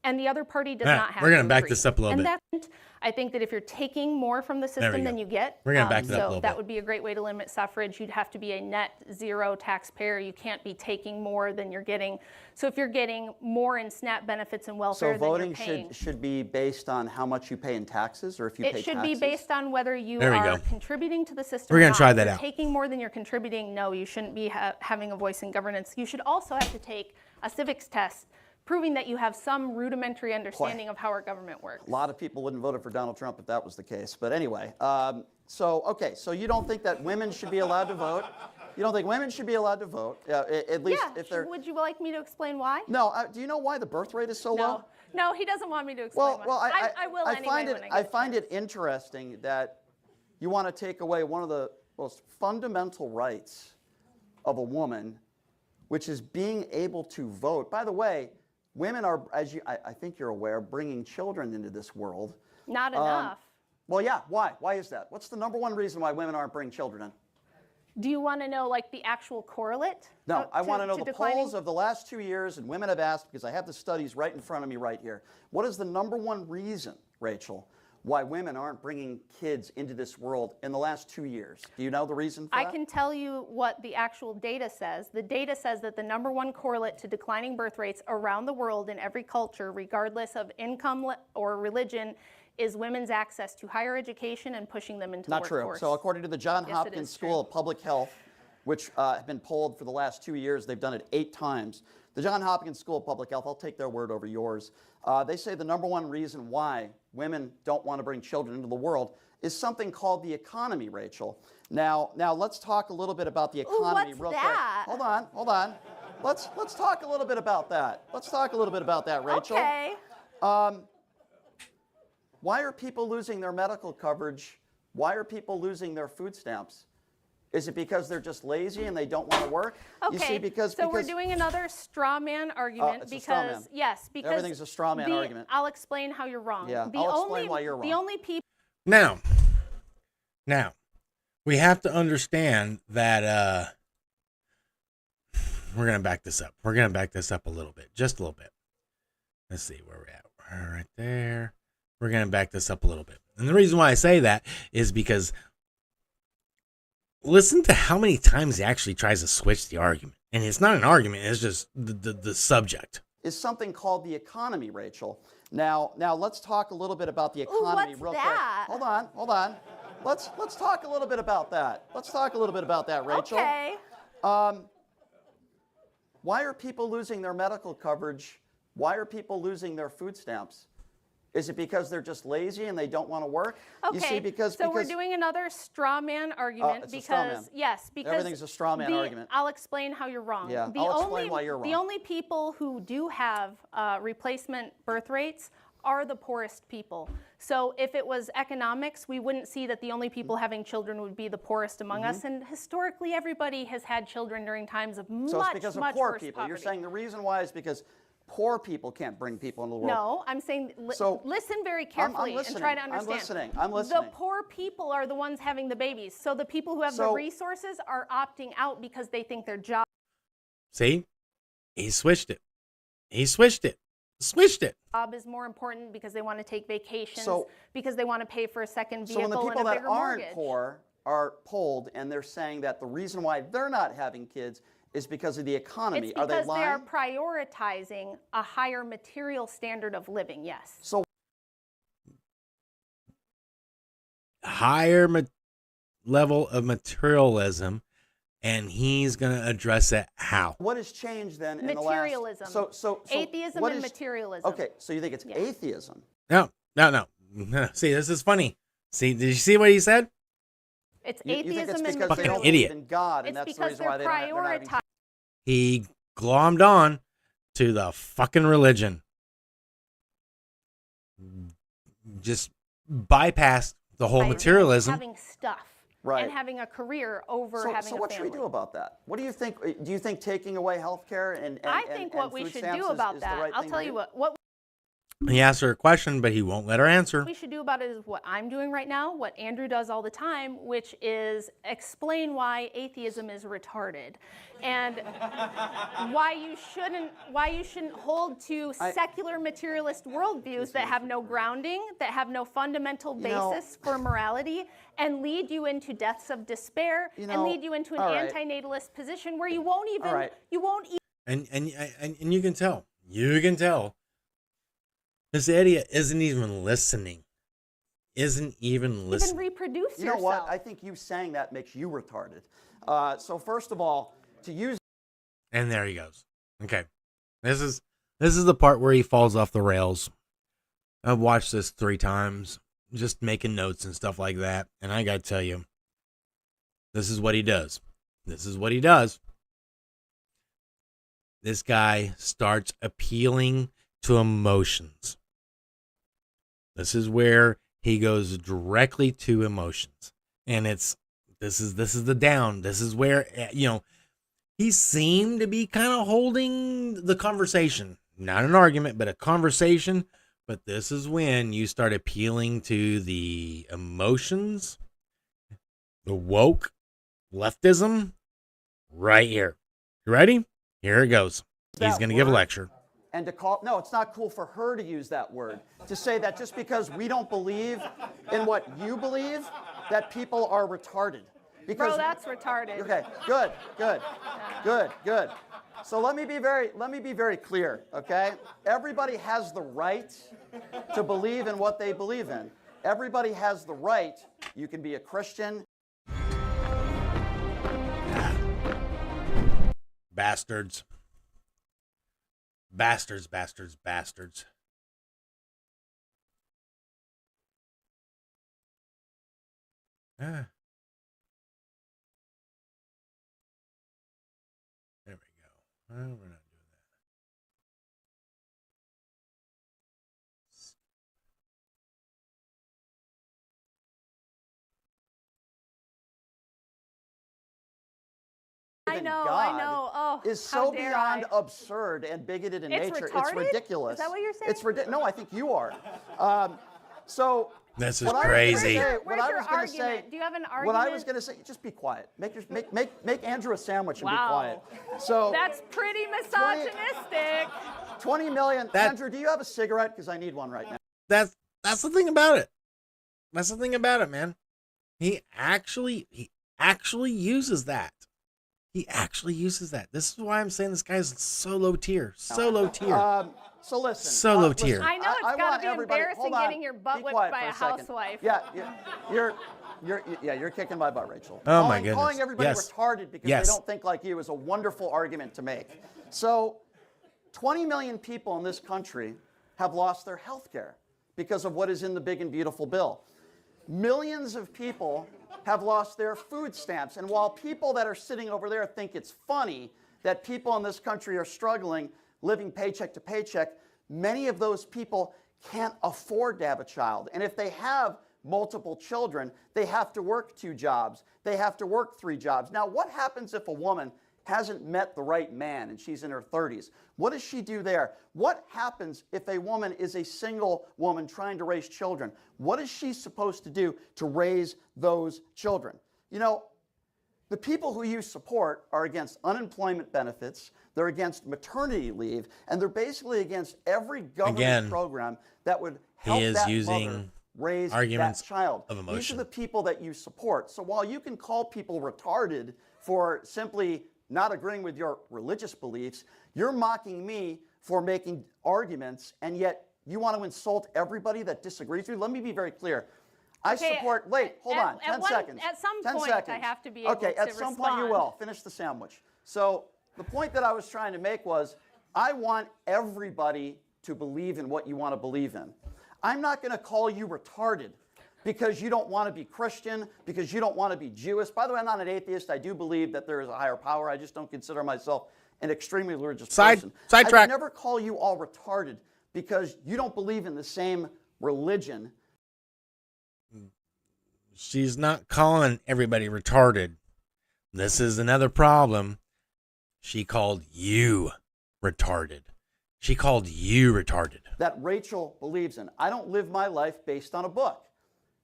S3: and the other party does not have.
S1: We're going to back
S3: agree.
S1: this up a little bit.
S3: And I think that if you're taking more from the system than you get,
S1: we're going to back that up a little
S3: so
S1: bit.
S3: that would be a great way to limit suffrage. You'd have to be a net zero taxpayer. You can't be taking more than you're getting. So if you're getting more in SNAP benefits and welfare,
S2: So voting
S3: than you're paying,
S2: should be based on how much you pay in taxes, or if you pay taxes?
S3: It should be based on whether you are contributing to the system.
S1: We're going to try that
S3: out.
S1: out.
S3: Taking more than you're contributing, no, you shouldn't be having a voice in governance. You should also have to take a civics test proving that you have some rudimentary understanding of how our government works.
S2: A lot of people wouldn't vote for Donald Trump if that was the case. But anyway, so you don't think that women should be allowed to vote? You don't think women should be allowed to vote, at least if they're...
S3: Would you like me to explain why?
S2: No, do you know why the birth rate is so low?
S3: No, he doesn't want me to explain why. I will anyway.
S2: I find it interesting that you want to take away one of the most fundamental rights of a woman, which is being able to vote. By the way, women are, as I think you're aware, bringing children into this world.
S3: Not enough.
S2: Well, yeah. Why? Why is that? What's the number one reason why women aren't bringing children in?
S3: Do you want to know like the actual correlate?
S2: No, I want to know the
S3: declining?
S2: polls of the last 2 years, and women have asked, because I have the studies right in front of me right here. What is the number one reason, Rachel, why women aren't bringing kids into this world in the last 2 years? Do you know the reason for that?
S3: I can tell you what the actual data says. The data says that the number one correlate to declining birth rates around the world in every culture, regardless of income or religion, is women's access to higher education and pushing them into the workforce.
S2: Not true. So according to the Johns Hopkins School of Public Health, which have been polled for the last 2 years, they've done it 8 times. The Johns Hopkins School of Public Health, I'll take their word over yours, they say the number one reason why women don't want to bring children into the world is something called the economy, Rachel. Now let's talk a little bit about the economy real quick.
S3: Hold
S2: on. Let's talk a little bit about that. Let's talk a little bit about that, Rachel.
S3: Okay.
S2: Why are people losing their medical coverage? Why are people losing their food stamps? Is it because they're just lazy and they don't want to work?
S3: Okay,
S2: you see, because
S3: we're doing another straw man argument
S2: it's a straw man.
S3: Yes, because
S2: everything's a straw man argument.
S3: I'll explain how you're wrong.
S2: Yeah, I'll explain why you're wrong.
S3: The only people
S1: Now, we have to understand that we're going to back this up. We're going to back this up a little bit, just a little bit. Let's see where we're at. We're right there. We're going to back this up a little bit. And the reason why I say that is because listen to how many times he actually tries to switch the argument. And it's not an argument, it's just the subject.
S2: Is something called the economy, Rachel. Now let's talk a little bit about the economy real quick.
S3: Hold
S2: on. Let's talk a little bit about that. Let's talk a little bit about that, Rachel.
S3: Okay.
S2: Why are people losing their medical coverage? Why are people losing their food stamps? Is it because they're just lazy and they don't want to work?
S3: Okay,
S2: you see, because
S3: we're doing another straw man argument
S2: it's a straw man.
S3: Yes, because
S2: everything's a straw man argument.
S3: I'll explain how you're wrong.
S2: Yeah, I'll explain why you're wrong.
S3: The only people who do have replacement birth rates are the poorest people. So if it was economics, we wouldn't see that the only people having children would be the poorest among us. And historically, everybody has had children during times of
S2: so it's because of poor
S3: worse
S2: people.
S3: poverty.
S2: You're saying the reason why is because poor people can't bring people into the world.
S3: No, I'm saying listen very carefully and try to understand.
S2: I'm listening.
S3: The poor people are the ones having the babies. So the people who have the resources are opting out because they think their job.
S1: See? He switched it. Switched it.
S3: Job is more important because they want to take vacations, because they want to pay for a second vehicle
S2: and a bigger mortgage. So when the people that aren't poor are polled and they're saying that the reason why they're not having kids is because of the economy.
S3: It's because
S2: are they lying?
S3: They are prioritizing a higher material standard of living, yes.
S2: So
S1: higher level of materialism, and he's going to address it how?
S2: What has changed then in
S3: materialism.
S2: the last... So
S3: atheism and materialism.
S2: Okay, so you think it's atheism?
S1: No. See, this is funny. See, did you see what he said?
S3: It's atheism and
S2: materialism.
S1: Fucking idiot.
S2: In God, and
S3: it's
S2: that's the
S3: because
S2: reason why
S3: they're prioritizing.
S1: He glommed on to the fucking religion. Just bypassed the whole materialism.
S3: Having stuff.
S2: Right.
S3: And having a career over having a family.
S2: So what should we do about that? What do you think? Do you think taking away health care and
S3: I think what we should do about that, I'll tell you what
S1: he asked her a question, but he won't let her answer.
S3: What we should do about it is what I'm doing right now, what Andrew does all the time, which is explain why atheism is retarded, and why you shouldn't hold to secular materialist worldviews that have no grounding, that have no fundamental basis for morality, and lead you into deaths of despair, and lead you into an antinatalist position where you won't even
S1: And you can tell. This idiot isn't even listening. Isn't even listening.
S3: You can reproduce
S2: yourself. You know what? I think you saying that makes you retarded. So first of all, to use.
S1: And there he goes. Okay, this is the part where he falls off the rails. I've watched this 3 times, just making notes and stuff like that. And I gotta tell you, this is what he does. This guy starts appealing to emotions. This is where he goes directly to emotions. And this is the down. This is where, he seemed to be kind of holding the conversation. Not an argument, but a conversation. But this is when you start appealing to the emotions, the woke leftism, right here. You ready? Here it goes. He's going to give a lecture.
S2: And to call, no, it's not cool for her to use that word. To say that just because we don't believe in what you believe, that people are retarded. Because,
S3: bro, that's retarded.
S2: Okay, good. So let me be very clear, okay? Everybody has the right to believe in what they believe in. Everybody has the right. You can be a Christian.
S1: Bastards. Ah. There we go. Well, we're not doing that.
S3: I know. Oh,
S2: is so beyond absurd and bigoted in nature.
S3: Retarded?
S2: It's ridiculous.
S3: Is that what you're saying?
S2: It's ridiculous. No, I think you are. So
S1: this is crazy.
S3: Where's your argument? Do you have an argument?
S2: What I was going to say, just be quiet. Make Andrew a sandwich and be quiet. So
S3: that's pretty misogynistic.
S2: 20 million. Andrew, do you have a cigarette? Because I need one right now.
S1: That's the thing about it. That's the thing about it, man. He actually uses that. This is why I'm saying this guy's so low tier. So listen. Low tier.
S3: I know it's got to be embarrassing getting your butt whipped by a housewife.
S2: Yeah, you're kicking my butt, Rachel.
S1: Oh my goodness.
S2: Calling everybody retarded because they don't think like you is a wonderful argument to make. So, 20 million people in this country have lost their health care because of what is in the big and beautiful bill. Millions of people have lost their food stamps. And while people that are sitting over there think it's funny that people in this country are struggling, living paycheck to paycheck, many of those people can't afford to have a child. And if they have multiple children, they have to work 2 jobs. They have to work 3 jobs. Now, what happens if a woman hasn't met the right man and she's in her 30s? What does she do there? What happens if a woman is a single woman trying to raise children? What is she supposed to do to raise those children? You know, the people who you support are against unemployment benefits, they're against maternity leave, and they're basically against every government program that would help that mother raise that child. These are the people that you support. So while you can call people retarded for simply not agreeing with your religious beliefs, you're mocking me for making arguments, and yet you want to insult everybody that disagrees with you. Let me be very clear. I support, hold on, 10 seconds.
S3: At some point, I have to be able to respond.
S2: Okay, at some point you will. Finish the sandwich. So the point that I was trying to make was, I want everybody to believe in what you want to believe in. I'm not going to call you retarded because you don't want to be Christian, because you don't want to be Jewish. By the way, I'm not an atheist. I do believe that there is a higher power. I just don't consider myself an extremely religious
S1: Sidetrack.
S2: person. I'd never call you all retarded because you don't believe in the same religion.
S1: She's not calling everybody retarded. This is another problem. She called you retarded. She called you retarded.
S2: That Rachel believes in. I don't live my life based on a book.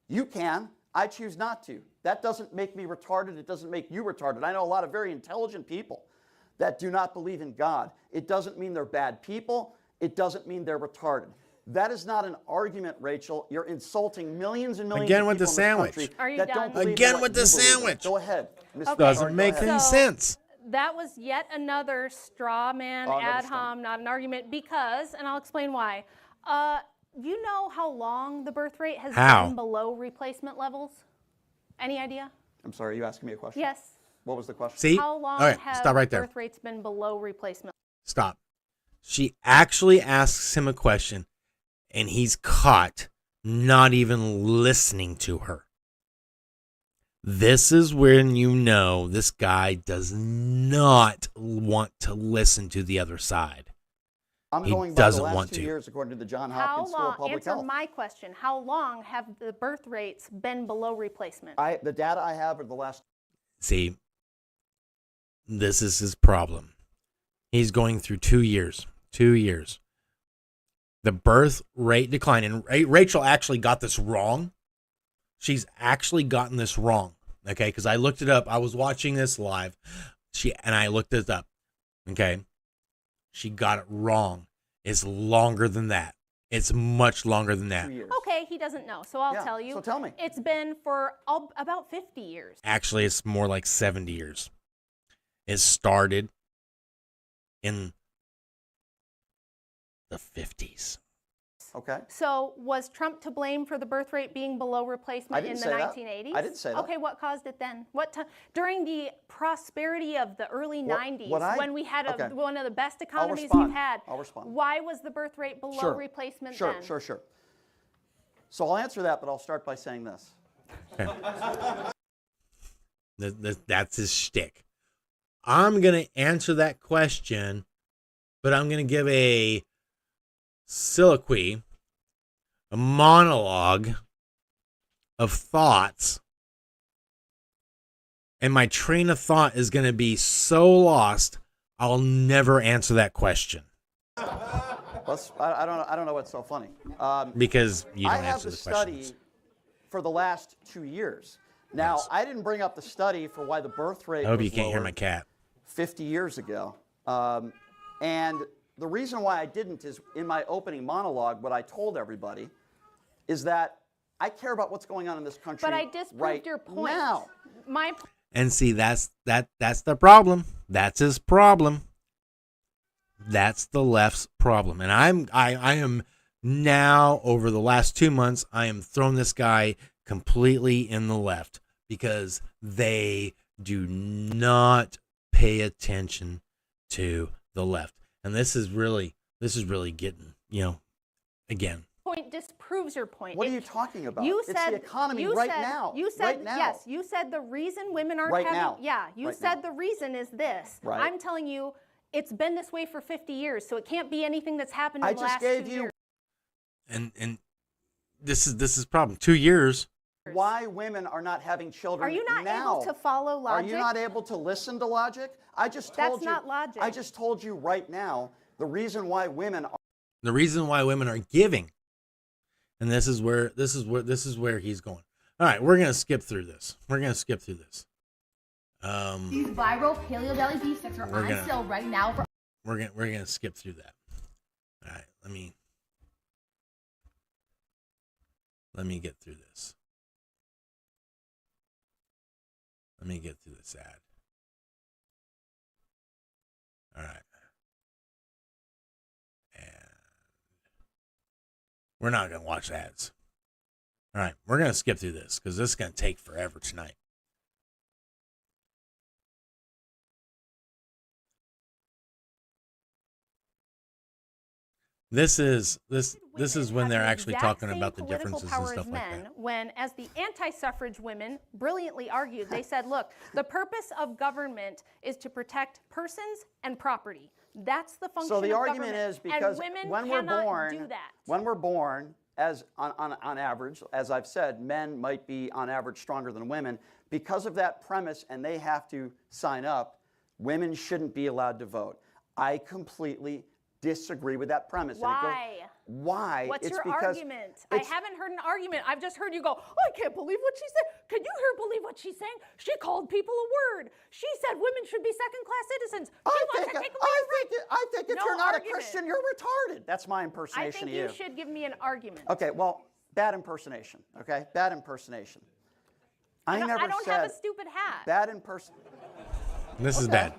S2: You can. I choose not to. That doesn't make me retarded. It doesn't make you retarded. I know a lot of very intelligent people that do not believe in God. It doesn't mean they're bad people. It doesn't mean they're retarded. That is not an argument, Rachel. You're insulting millions and millions
S1: Again
S2: of
S1: with the
S2: people
S1: sandwich.
S2: in this country
S3: Are you
S2: that
S3: done?
S2: don't believe in
S1: Again
S2: what
S1: with the
S2: you believe in.
S1: sandwich.
S2: Go ahead. Ms.
S3: Okay.
S1: Doesn't
S2: Go
S1: make
S2: ahead.
S1: any
S3: So-
S1: sense.
S3: That was yet another straw man,
S2: Another
S3: ad
S2: straw.
S3: hom, not an argument, because, and I'll explain why. You know how long the birth rate has
S1: How?
S3: been below replacement levels? Any idea?
S2: I'm sorry, are you asking me a question?
S3: Yes.
S2: What was the question?
S1: See?
S3: How long
S1: All right,
S3: have
S1: stop right there.
S3: birth rates been below replacement?
S1: Stop. She actually asks him a question, and he's caught not even listening to her. This is when you know this guy does not want to listen to the other side.
S2: I'm
S1: He
S2: going by
S1: doesn't
S2: the last
S1: want
S2: 2
S1: to.
S2: years according to the John
S3: How
S2: Hopkins School of
S3: long,
S2: Public
S3: answer
S2: Health.
S3: my question, how long have the birth rates been below replacement?
S2: The data I have are the last.
S1: See, this is his problem. He's going through 2 years. 2 years. The birth rate decline, and Rachel actually got this wrong. She's actually gotten this wrong, okay? Because I looked it up. I was watching this live, and I looked it up, okay? She got it wrong. It's longer than that. It's much longer than that.
S2: 2 years.
S3: Okay, he doesn't know, so I'll
S2: Yeah,
S3: tell you.
S2: so tell me.
S3: It's been for about 50 years.
S1: Actually, it's more like 70 years. It started in the 50s.
S2: Okay.
S3: So was Trump to blame for the birth rate being below
S2: I
S3: replacement
S2: didn't
S3: in the
S2: say that.
S3: 1980s?
S2: I didn't say that.
S3: Okay, what caused it then? During the prosperity of the early 90s, when we had
S2: okay.
S3: one of the best economies
S2: respond.
S3: we've had,
S2: I'll respond.
S3: why was the birth rate below
S2: Sure.
S3: replacement
S2: Sure,
S3: then?
S2: sure. So I'll answer that, but I'll start by saying this.
S1: That's his shtick. I'm going to answer that question, but I'm going to give a soliloquy, a monologue of thoughts, and my train of thought is going to be so lost, I'll never answer that question.
S2: I don't know what's so funny.
S1: Because you don't
S2: I have
S1: answer
S2: the
S1: the questions.
S2: study for the last 2 years. Now,
S1: Yes.
S2: I didn't bring up the study for why the birth rate
S1: I hope
S2: was
S1: you can't hear
S2: lower
S1: my cat.
S2: 50 years ago. And the reason why I didn't is in my opening monologue, what I told everybody is that I care about what's going on in this country
S3: But I disproved
S2: right
S3: your point.
S2: now.
S1: And see, that's the problem. That's his problem. That's the left's problem. And I am now, over the last 2 months, I am throwing this guy completely in the left because they do not pay attention to the left. And this is really getting, again.
S3: Point disproves your point.
S2: What are you talking about?
S3: You
S2: It's
S3: said
S2: the economy
S3: you
S2: right
S3: said,
S2: now.
S3: You said
S2: right now.
S3: yes. You said the reason women aren't
S2: Right
S3: having.
S2: now.
S3: Yeah. You
S2: Right
S3: said
S2: now.
S3: the reason is this.
S2: Right.
S3: I'm telling you, it's been this way for 50 years, so it can't be anything that's happened in
S2: I
S3: the
S2: just
S3: last
S2: gave
S3: 2
S2: you
S3: years.
S1: And this is problem. 2 years.
S2: why women are not having children
S3: Are you not
S2: now.
S3: able to follow logic?
S2: Are you not able to listen to logic? I just told
S3: That's
S2: you.
S3: not logic.
S2: I just told you right now the reason why women are.
S1: The reason why women are giving. And this is where he's going. All right, we're gonna skip through this.
S4: These viral paleo deli beef sticks are
S1: We're
S4: on
S1: gonna-
S4: sale right now for
S1: We're gonna skip through that. All right, let me get through this. Let me get through this ad. All right. And we're not going to watch ads. All right. We're going to skip through this because this is going to take forever tonight. This is when they're
S3: have the
S1: actually
S3: exact
S1: talking
S3: same
S1: about the
S3: political
S1: differences and
S3: power
S1: stuff
S3: as
S1: like
S3: men,
S1: that.
S3: when, as the anti-suffrage women brilliantly argued, they said, look, the purpose of government is to protect persons and property. That's the function
S2: So the
S3: of
S2: argument
S3: government.
S2: is because
S3: and women
S2: when we're
S3: cannot
S2: born,
S3: do that.
S2: when we're born, as on average, as I've said, men might be on average stronger than women. Because of that premise, and they have to sign up, women shouldn't be allowed to vote. I completely disagree with that premise.
S3: Why?
S2: Why?
S3: What's
S2: It's
S3: your
S2: because
S3: argument? I haven't heard an argument. I've just heard you go, oh, I can't believe what she said. Can you believe what she's saying? She called people a word. She said women should be second-class citizens. She wants to take away your rights.
S2: I think if
S3: No
S2: you're not
S3: argument.
S2: a Christian, you're retarded. That's my
S3: I
S2: impersonation
S3: think
S2: of you.
S3: you should give me an argument.
S2: Okay, well, bad impersonation. Okay, bad impersonation. I
S3: don't
S2: never said
S3: have a stupid hat.
S2: bad impersonation.
S1: This is
S2: Okay.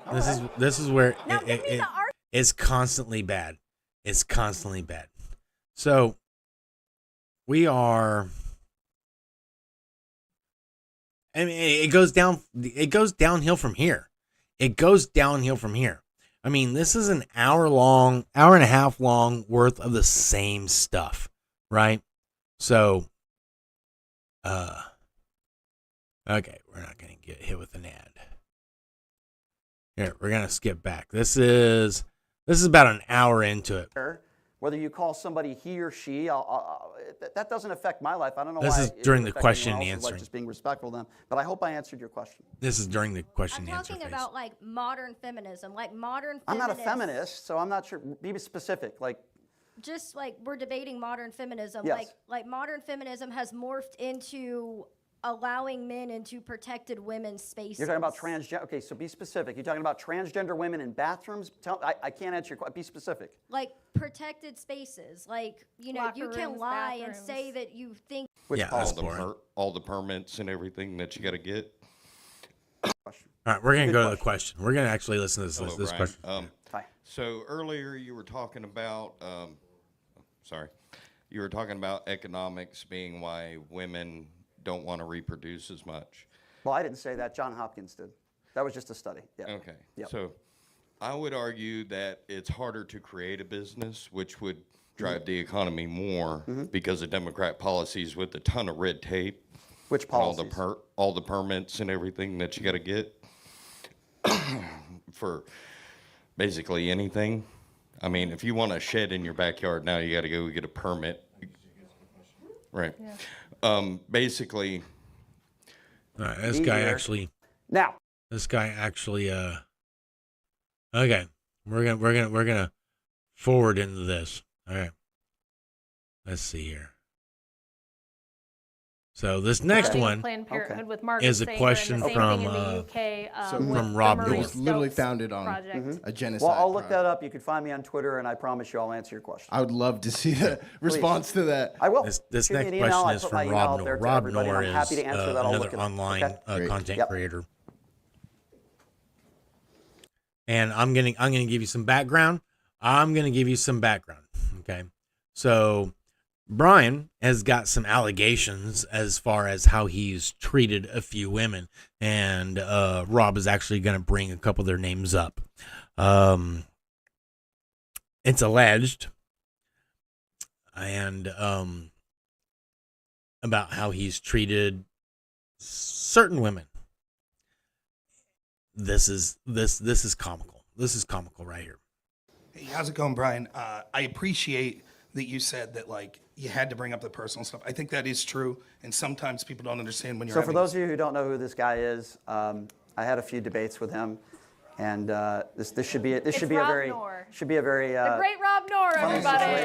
S1: bad. This is where
S3: Now give me the argument.
S1: it's constantly bad. It's constantly bad. So we are. I mean, it goes down. It goes downhill from here. It goes downhill from here. I mean, this is an hour and a half long worth of the same stuff, right? So, okay, we're not gonna get hit with an ad. Here, we're gonna skip back. This is about an hour into it.
S2: Whether you call somebody he or she, that doesn't affect my life. I don't know
S1: This
S2: why.
S1: is
S2: it
S1: during
S2: would
S1: the
S2: affect
S1: question
S2: anyone
S1: and
S2: else's, like
S1: answering.
S2: just being respectful to them. But I hope I answered your question.
S1: This is during the question
S5: I'm
S1: and answer
S5: talking
S1: phase.
S5: about like modern feminism, like modern
S2: I'm not a
S5: feminists-
S2: feminist, so I'm not sure. Be specific. Like,
S5: Just like we're debating modern feminism,
S2: Yes.
S5: like modern feminism has morphed into allowing men into protected women's spaces.
S2: you're talking about transgender. Okay, so be specific. You're talking about transgender women in bathrooms. I can't answer your question. Be specific.
S5: like protected spaces, like you know, you
S3: Locker
S5: can
S3: rooms,
S5: lie and
S3: bathrooms.
S5: say that you think.
S2: Which
S1: Yeah,
S2: policy?
S1: that's boring.
S6: All the permits and everything that you got to get.
S2: Question.
S1: All right, we're gonna
S2: Good
S1: go to the
S2: question.
S1: question. We're gonna actually listen to this
S6: Hello,
S1: this
S6: Brian.
S1: question.
S2: Hi.
S6: So earlier you were talking about, you were talking about economics being why women don't want to reproduce as much.
S2: Well, I didn't say that. John Hopkins did. That was just a study. Yeah.
S6: Okay.
S2: Yep.
S6: So I would argue that it's harder to create a business, which would drive the economy more because of Democrat policies with a ton of red tape.
S2: Which
S6: and all
S2: policies?
S6: all the permits and everything that you got to get for basically anything. I mean, if you want a shed in your backyard now, you got to go get a permit. Right. Basically,
S1: All right, this
S2: Be
S1: guy
S2: here.
S1: actually.
S2: Now,
S1: Okay, we're gonna forward into this. All right. Let's see here. So this next
S3: Regarding
S1: one
S3: Planned Parenthood
S2: Okay.
S3: with Margaret
S1: is a
S3: Sanger,
S1: question
S3: and the same
S1: from,
S3: thing in the UK,
S7: so
S3: with
S1: from
S3: the
S1: Rob
S3: Marie
S1: Noor.
S7: It was literally
S3: Stopes
S7: founded on
S3: project.
S7: a genocide.
S2: well, I'll look
S7: project.
S2: that up. You can find me on Twitter, and I promise you I'll answer your question.
S7: I would love to see the response to that.
S2: I will.
S1: This
S2: Shoot me
S1: next
S2: an email.
S1: question
S2: I
S1: is
S2: put my
S1: from
S2: email
S1: Rob
S2: out
S1: Noor.
S2: there to
S1: Rob
S2: everybody, and
S1: Noor
S2: I'm
S1: is
S2: happy to answer that. I'll
S1: another
S2: look it up.
S1: online
S2: Okay?
S7: Great.
S1: content
S2: Yep.
S1: creator. And I'm gonna give you some background. Okay, so Brian has got some allegations as far as how he's treated a few women, and Rob is actually going to bring a couple of their names up. It's alleged, and about how he's treated certain women. This is comical. This is comical right here.
S8: Hey, how's it going, Brian? I appreciate that you said that, like, you had to bring up the personal stuff. I think that is true, and sometimes people don't understand when you're
S2: So for
S8: having
S2: those of you who don't know who this guy is, I had a few debates with him, and this should be a
S3: Rob
S2: very
S3: Noor.
S2: should be a very
S3: The great Rob Noor, everybody.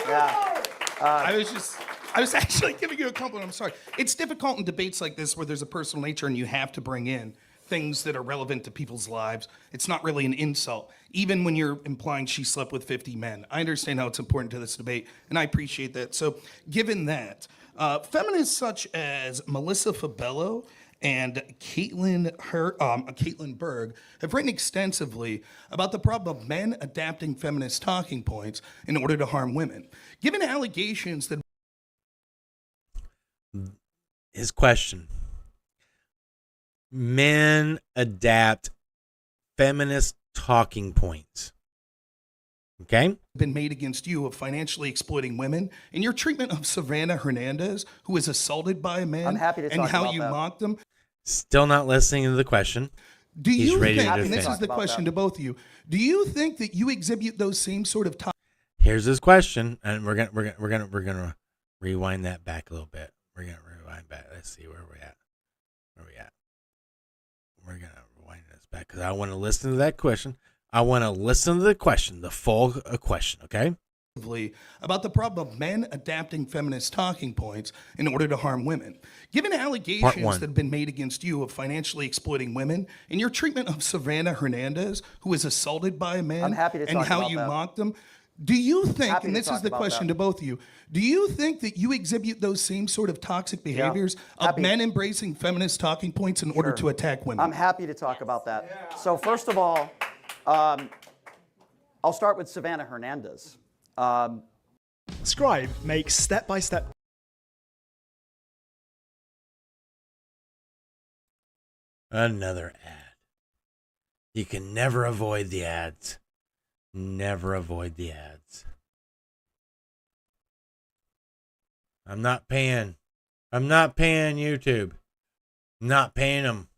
S2: yeah.
S8: I was actually giving you a compliment. I'm sorry. It's difficult in debates like this where there's a personal nature and you have to bring in things that are relevant to people's lives. It's not really an insult, even when you're implying she slept with 50 men. I understand how it's important to this debate, and I appreciate that. So, given that, feminists such as Melissa Fabello and Caitlin Berg have written extensively about the problem of men adapting feminist talking points in order to harm women. Given allegations that
S1: His question: men adapt feminist talking points. Okay?
S8: been made against you of financially exploiting women and your treatment of Savannah Hernandez, who was assaulted by a man,
S2: I'm happy to
S8: and
S2: talk
S8: how
S2: about
S8: you
S2: that.
S8: mocked them.
S1: Still not listening to the question.
S8: Do
S1: He's
S8: you
S1: ready to
S8: think, and
S1: defend.
S8: this is the
S2: Talk about
S8: question
S2: that.
S8: to both of you, do you think that you exhibit those same sort of
S1: Here's his question, and we're gonna rewind that back a little bit. We're gonna rewind back. Let's see where we're at. Where we at? We're gonna rewind this back because I want to listen to that question. I want to listen to the question, the full question. Okay.
S8: about the problem of men adapting feminist talking points in order to harm women? Given allegations that have been made against you of financially exploiting women and your treatment of Savannah Hernandez, who was assaulted by a man,
S2: I'm happy to
S8: and
S2: talk
S8: how
S2: about
S8: you
S2: that.
S8: mocked them, do you think,
S2: Happy
S8: and
S2: to
S8: this is
S2: talk
S8: the
S2: about
S8: question
S2: that.
S8: to both of you, do you think that you exhibit those same sort of toxic behaviors of
S2: Happy.
S8: men embracing feminist talking points in order
S2: Sure.
S8: to attack women?
S2: I'm happy to talk about that. So first of all, I'll start with Savannah Hernandez.
S9: Scribe makes step-by-step.
S1: Another ad. You can never avoid the ads. Never avoid the ads. I'm not paying YouTube. I'm not paying them.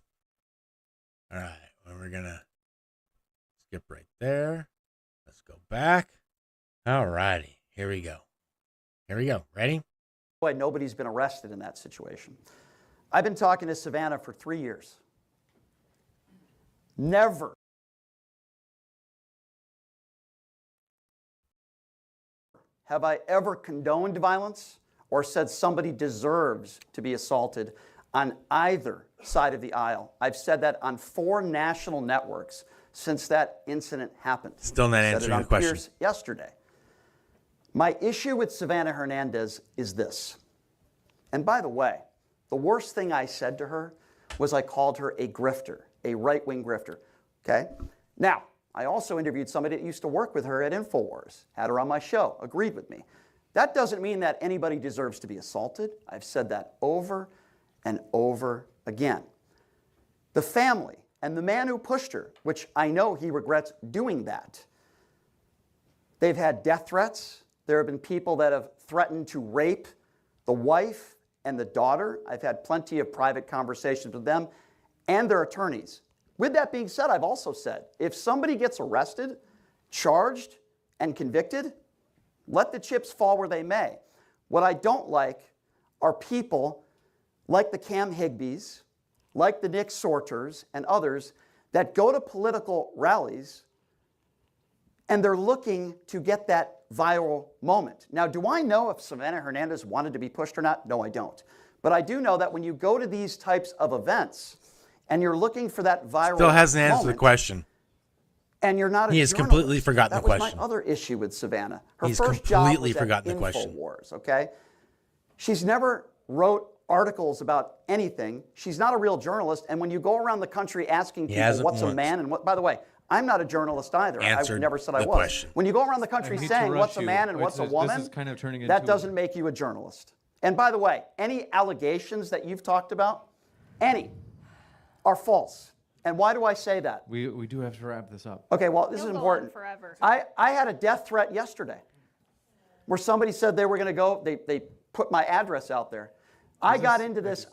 S1: All right. Well, we're going to skip right there. Let's go back. All righty. Here we go. Ready?
S2: Boy, nobody's been arrested in that situation. I've been talking to Savannah for 3 years. Never have I ever condoned violence or said somebody deserves to be assaulted on either side of the aisle. I've said that on 4 national networks since that incident happened.
S1: Still not
S2: Said it
S1: answering
S2: on
S1: the question.
S2: Pierce yesterday. My issue with Savannah Hernandez is this. And by the way, the worst thing I said to her was I called her a grifter, a right-wing grifter. Okay? Now, I also interviewed somebody that used to work with her at InfoWars, had her on my show, agreed with me. That doesn't mean that anybody deserves to be assaulted. I've said that over and over again. The family and the man who pushed her, which I know he regrets doing that, they've had death threats. There have been people that have threatened to rape the wife and the daughter. I've had plenty of private conversations with them and their attorneys. With that being said, I've also said, if somebody gets arrested, charged, and convicted, let the chips fall where they may. What I don't like are people like the Cam Higbees, like the Nick Sorters, and others that go to political rallies and they're looking to get that viral moment. Now, do I know if Savannah Hernandez wanted to be pushed or not? No, I don't. But I do know that when you go to these types of events and you're looking for that viral
S1: Still hasn't answered the
S2: moment,
S1: question.
S2: and you're not a
S1: He has
S2: journalist.
S1: completely forgotten the
S2: That was
S1: question.
S2: my other issue with Savannah. Her
S1: He's
S2: first job
S1: completely
S2: was
S1: forgotten
S2: at
S1: the question.
S2: InfoWars, okay? She's never wrote articles about anything. She's not a real journalist. And when you go around the country asking people
S1: hasn't
S2: what's a
S1: once
S2: man and what, by the way, I'm not a journalist either. I
S1: Answered
S2: never said I
S1: the
S2: was.
S1: question.
S2: When you go around the country
S10: I hate to
S2: saying
S10: rush
S2: what's a
S10: you,
S2: man and
S10: but
S2: what's a
S10: this
S2: woman,
S10: is kind of turning
S2: that
S10: into-
S2: doesn't make you a journalist. And by the way, any allegations that you've talked about, any, are false. And why do I say that?
S10: We do have to wrap this up.
S2: Okay, well, this
S3: You'll
S2: is
S3: go on
S2: important.
S3: forever.
S2: I had a death threat yesterday where somebody said they were going to go, they put my address out there. I got into this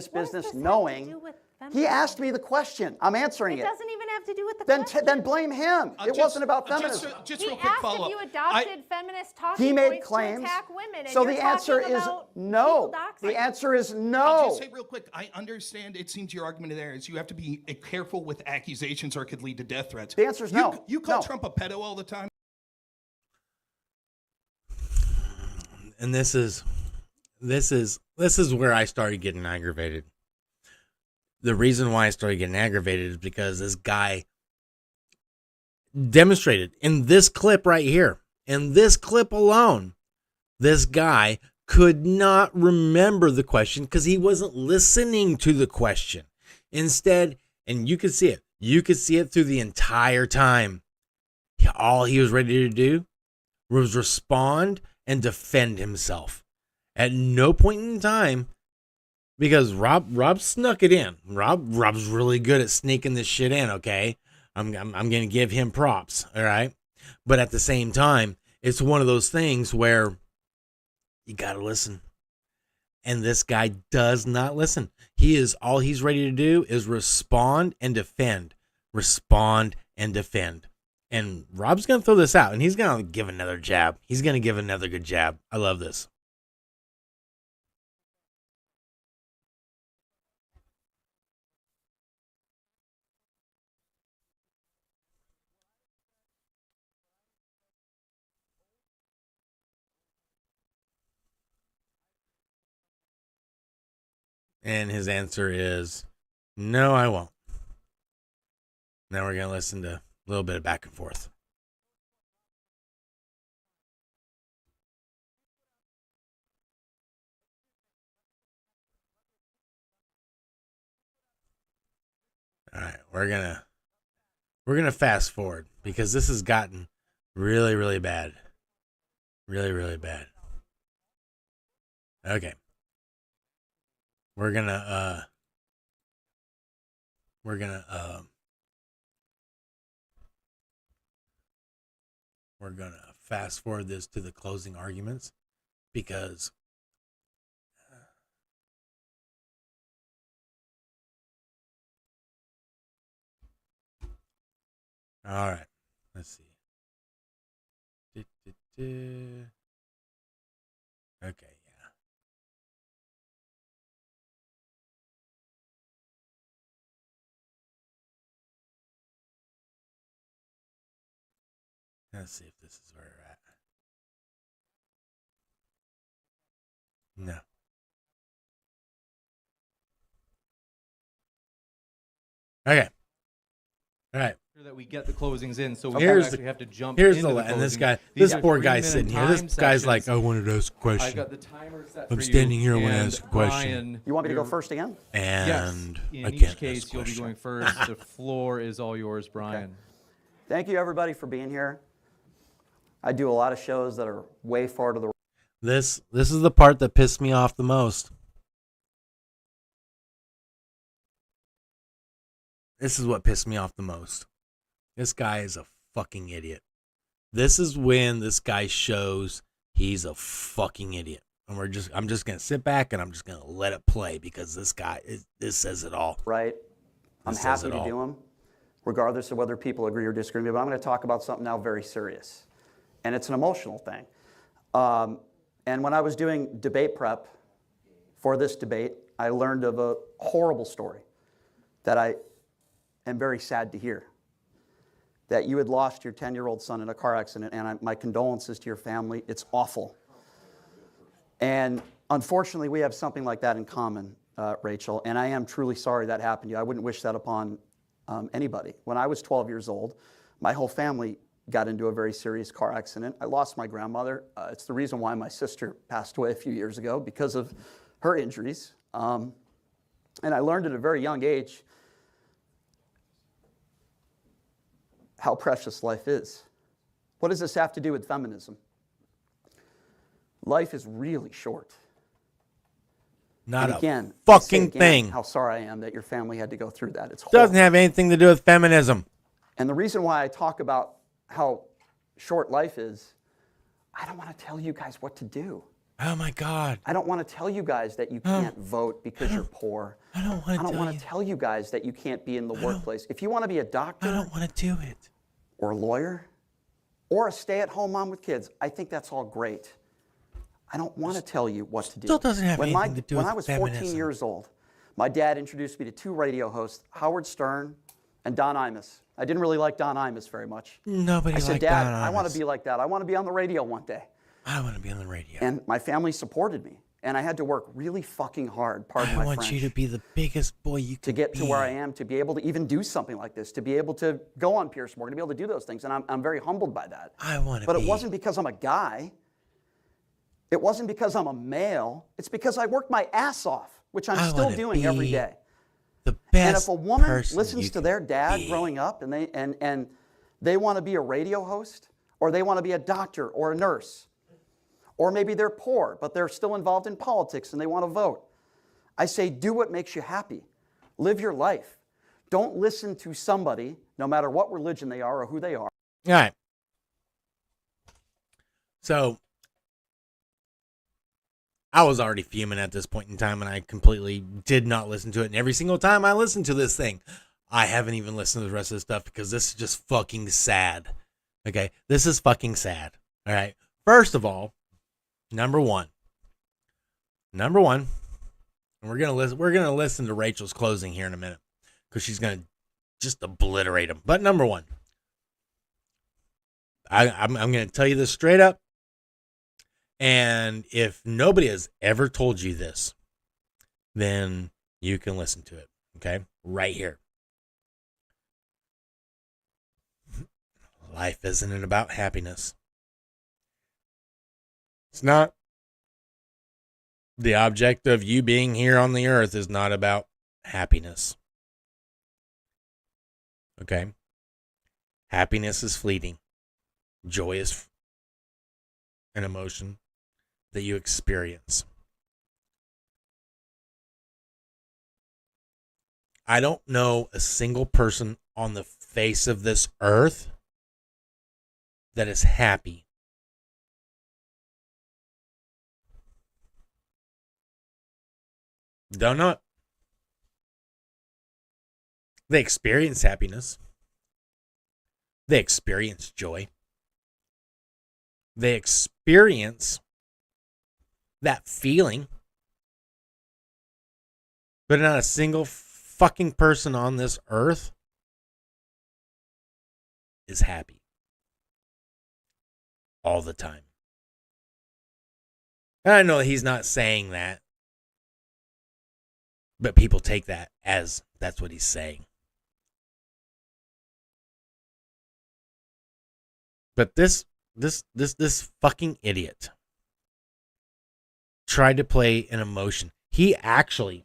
S2: business
S3: this have to
S2: knowing,
S3: do with
S2: he
S3: feminism?
S2: asked me the question. I'm answering
S3: It
S2: it.
S3: doesn't even have to do with the
S2: Then,
S3: question.
S2: then blame him. It wasn't about
S8: Just
S2: feminism.
S8: just
S3: He
S8: real quick
S3: asked
S8: follow-up.
S3: if you adopted feminist talking
S2: He made
S3: points
S2: claims.
S3: to attack women, and
S2: So
S3: you're
S2: the answer
S3: talking
S2: is
S3: about
S2: no.
S3: people doxing.
S2: The answer is
S8: I'll
S2: no.
S8: just say real quick, I understand it seems your argument there is you have to be careful with accusations or it could lead to death threats.
S2: The answer is no.
S8: You call
S2: No.
S8: Trump a pedo all the time?
S1: And this is where I started getting aggravated. The reason why I started getting aggravated is because this guy demonstrated in this clip right here, in this clip alone, this guy could not remember the question because he wasn't listening to the question. Instead, and you could see it through the entire time. All he was ready to do was respond and defend himself. At no point in time, because Rob snuck it in. Rob's really good at sneaking this shit in, okay? I'm going to give him props, all right? But at the same time, it's one of those things where you got to listen. And this guy does not listen. All he's ready to do is respond and defend. Respond and defend. And Rob's going to throw this out, and he's going to give another jab. He's going to give another good jab. I love this. And his answer is, no, I won't. Now we're going to listen to a little bit of back and forth. All right, we're gonna fast forward because this has gotten really, really bad. Really, really bad. Okay. We're gonna fast forward this to the closing arguments because all right, let's see. Okay, yeah. Let's see if this is where we're at. No. Okay. All right.
S9: That we get the closings in, so we
S1: Here's
S9: actually have to jump
S1: Here's
S9: into
S1: the
S9: the
S1: and this
S9: closings.
S1: guy,
S9: These
S1: this
S9: are
S1: poor guy
S9: 3-minute
S1: sitting here. This
S9: time
S1: guy's like,
S9: sections.
S1: I wanted to ask a
S9: I
S1: question.
S9: got the timer set
S1: I'm
S9: for
S1: standing
S9: you,
S1: here, I wanna
S9: and
S1: ask a question.
S9: Brian,
S2: You want me to go
S9: you're-
S2: first again?
S1: And
S9: yes.
S1: I
S9: In
S1: can't
S9: each case,
S1: ask a
S9: you'll be
S1: question.
S9: going first. The floor is all yours, Brian.
S2: Thank you, everybody, for being here. I do a lot of shows that are way far to the
S1: This is the part that pissed me off the most. This is what pissed me off the most. This guy is a fucking idiot. This is when this guy shows he's a fucking idiot. And I'm just going to sit back and I'm just going to let it play because this says it all.
S2: right. I'm
S1: This says
S2: happy
S1: it
S2: to
S1: all.
S2: do them, regardless of whether people agree or disagree with me. But I'm going to talk about something now very serious. And it's an emotional thing. And when I was doing debate prep for this debate, I learned of a horrible story that I am very sad to hear. That you had lost your 10-year-old son in a car accident, and my condolences to your family. It's awful. And unfortunately, we have something like that in common, Rachel, and I am truly sorry that happened to you. I wouldn't wish that upon anybody. When I was 12 years old, my whole family got into a very serious car accident. I lost my grandmother. It's the reason why my sister passed away a few years ago, because of her injuries. And I learned at a very young age how precious life is. What does this have to do with feminism? Life is really short.
S1: Not
S2: And again,
S1: a
S2: I say
S1: fucking
S2: again
S1: thing.
S2: How sorry I am that your family had to go through that. It's horrible.
S1: Doesn't have anything to do with feminism.
S2: And the reason why I talk about how short life is, I don't want to tell you guys what to do.
S1: Oh my God.
S2: I don't want to tell you guys that you can't vote because you're poor.
S1: I don't want to
S2: tell you guys that you can't be in the workplace. If you want to be a doctor,
S1: I don't want to do it.
S2: or a lawyer, or a stay-at-home mom with kids, I think that's all great. I don't want to tell you what to do.
S1: Still doesn't have anything to do with
S2: When I was 14
S1: feminism.
S2: years old, my dad introduced me to two radio hosts, Howard Stern and Don Imus. I didn't really like Don Imus very much.
S1: Nobody
S2: I said,
S1: liked
S2: Dad,
S1: Don
S2: I want
S1: Imus.
S2: to be like that. I want to be on the radio one day.
S1: I want to be on the radio.
S2: And my family supported me. And I had to work really fucking hard, pardon my
S1: I want
S2: French,
S1: you to be the biggest boy you can
S2: to get to
S1: be.
S2: where I am, to be able to even do something like this, to be able to go on Pierce Morgan, to be able to do those things. And I'm very humbled by that.
S1: I want to
S2: But
S1: be.
S2: it wasn't because I'm a guy. It wasn't because I'm a male. It's because I worked my ass off, which I'm
S1: I
S2: still
S1: wanna
S2: doing every
S1: be
S2: day.
S1: the
S2: And
S1: best
S2: if a woman
S1: person
S2: listens
S1: you
S2: to
S1: can
S2: their dad
S1: be.
S2: growing up and they want to be a radio host, or they want to be a doctor or a nurse, or maybe they're poor, but they're still involved in politics and they want to vote, I say, do what makes you happy. Live your life. Don't listen to somebody, no matter what religion they are or who they are.
S1: All right. So I was already fuming at this point in time, and I completely did not listen to it. And every single time I listen to this thing, I haven't even listened to the rest of the stuff because this is just fucking sad. Okay, this is fucking sad. All right. First of all, number one, and we're gonna listen to Rachel's closing here in a minute because she's gonna just obliterate them. But number one, I'm gonna tell you this straight up. And if nobody has ever told you this, then you can listen to it, okay? Right here. Life isn't about happiness. It's not. The object of you being here on the earth is not about happiness. Okay? Happiness is fleeting. Joy is an emotion that you experience. I don't know a single person on the face of this earth that is happy. Don't know it. They experience happiness. They experience joy. They experience that feeling. But not a single fucking person on this earth is happy all the time. And I know he's not saying that, but people take that as that's what he's saying. But this fucking idiot tried to play an emotion. He actually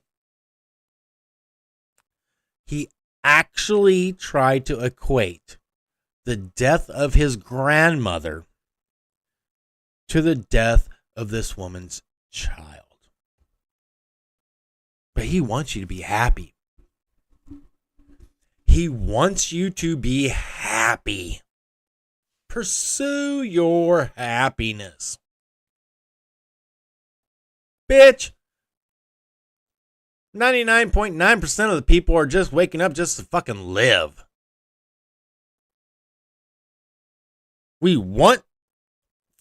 S1: tried to equate the death of his grandmother to the death of this woman's child. But he wants you to be happy. He wants you to be happy. Pursue your happiness. Bitch. 99.9% of the people are just waking up just to fucking live. We want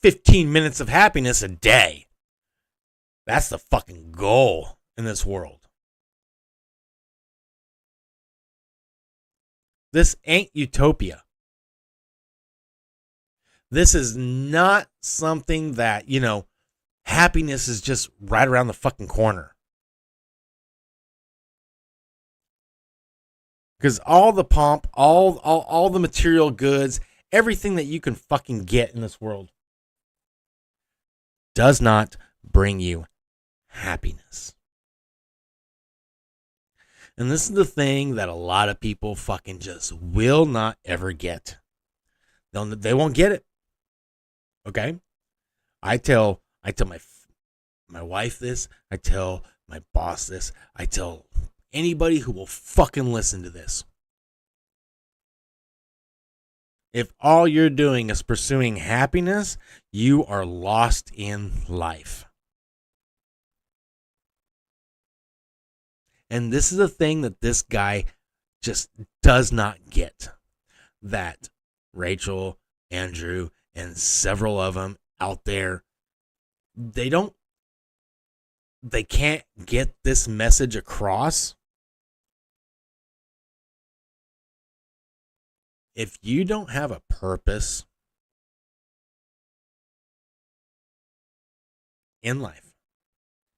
S1: 15 minutes of happiness a day. That's the fucking goal in this world. This ain't utopia. This is not something that, happiness is just right around the fucking corner. Because all the pomp, all the material goods, everything that you can fucking get in this world does not bring you happiness. And this is the thing that a lot of people fucking just will not ever get. They won't get it. Okay? I tell my wife this. I tell my boss this. I tell anybody who will fucking listen to this. If all you're doing is pursuing happiness, you are lost in life. And this is the thing that this guy just does not get. That Rachel, Andrew, and several of them out there, they can't get this message across. If you don't have a purpose in life,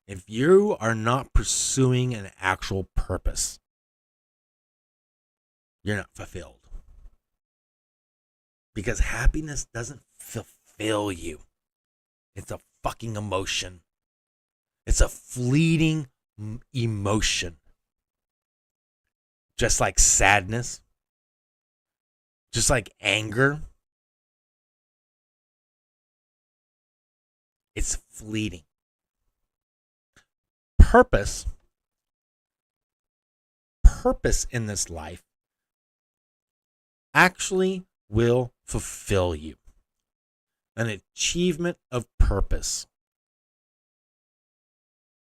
S1: if you are not pursuing an actual purpose, you're not fulfilled. Because happiness doesn't fulfill you. It's a fucking emotion. It's a fleeting emotion. Just like sadness. Just like anger. It's fleeting. Purpose in this life actually will fulfill you. an achievement of purpose.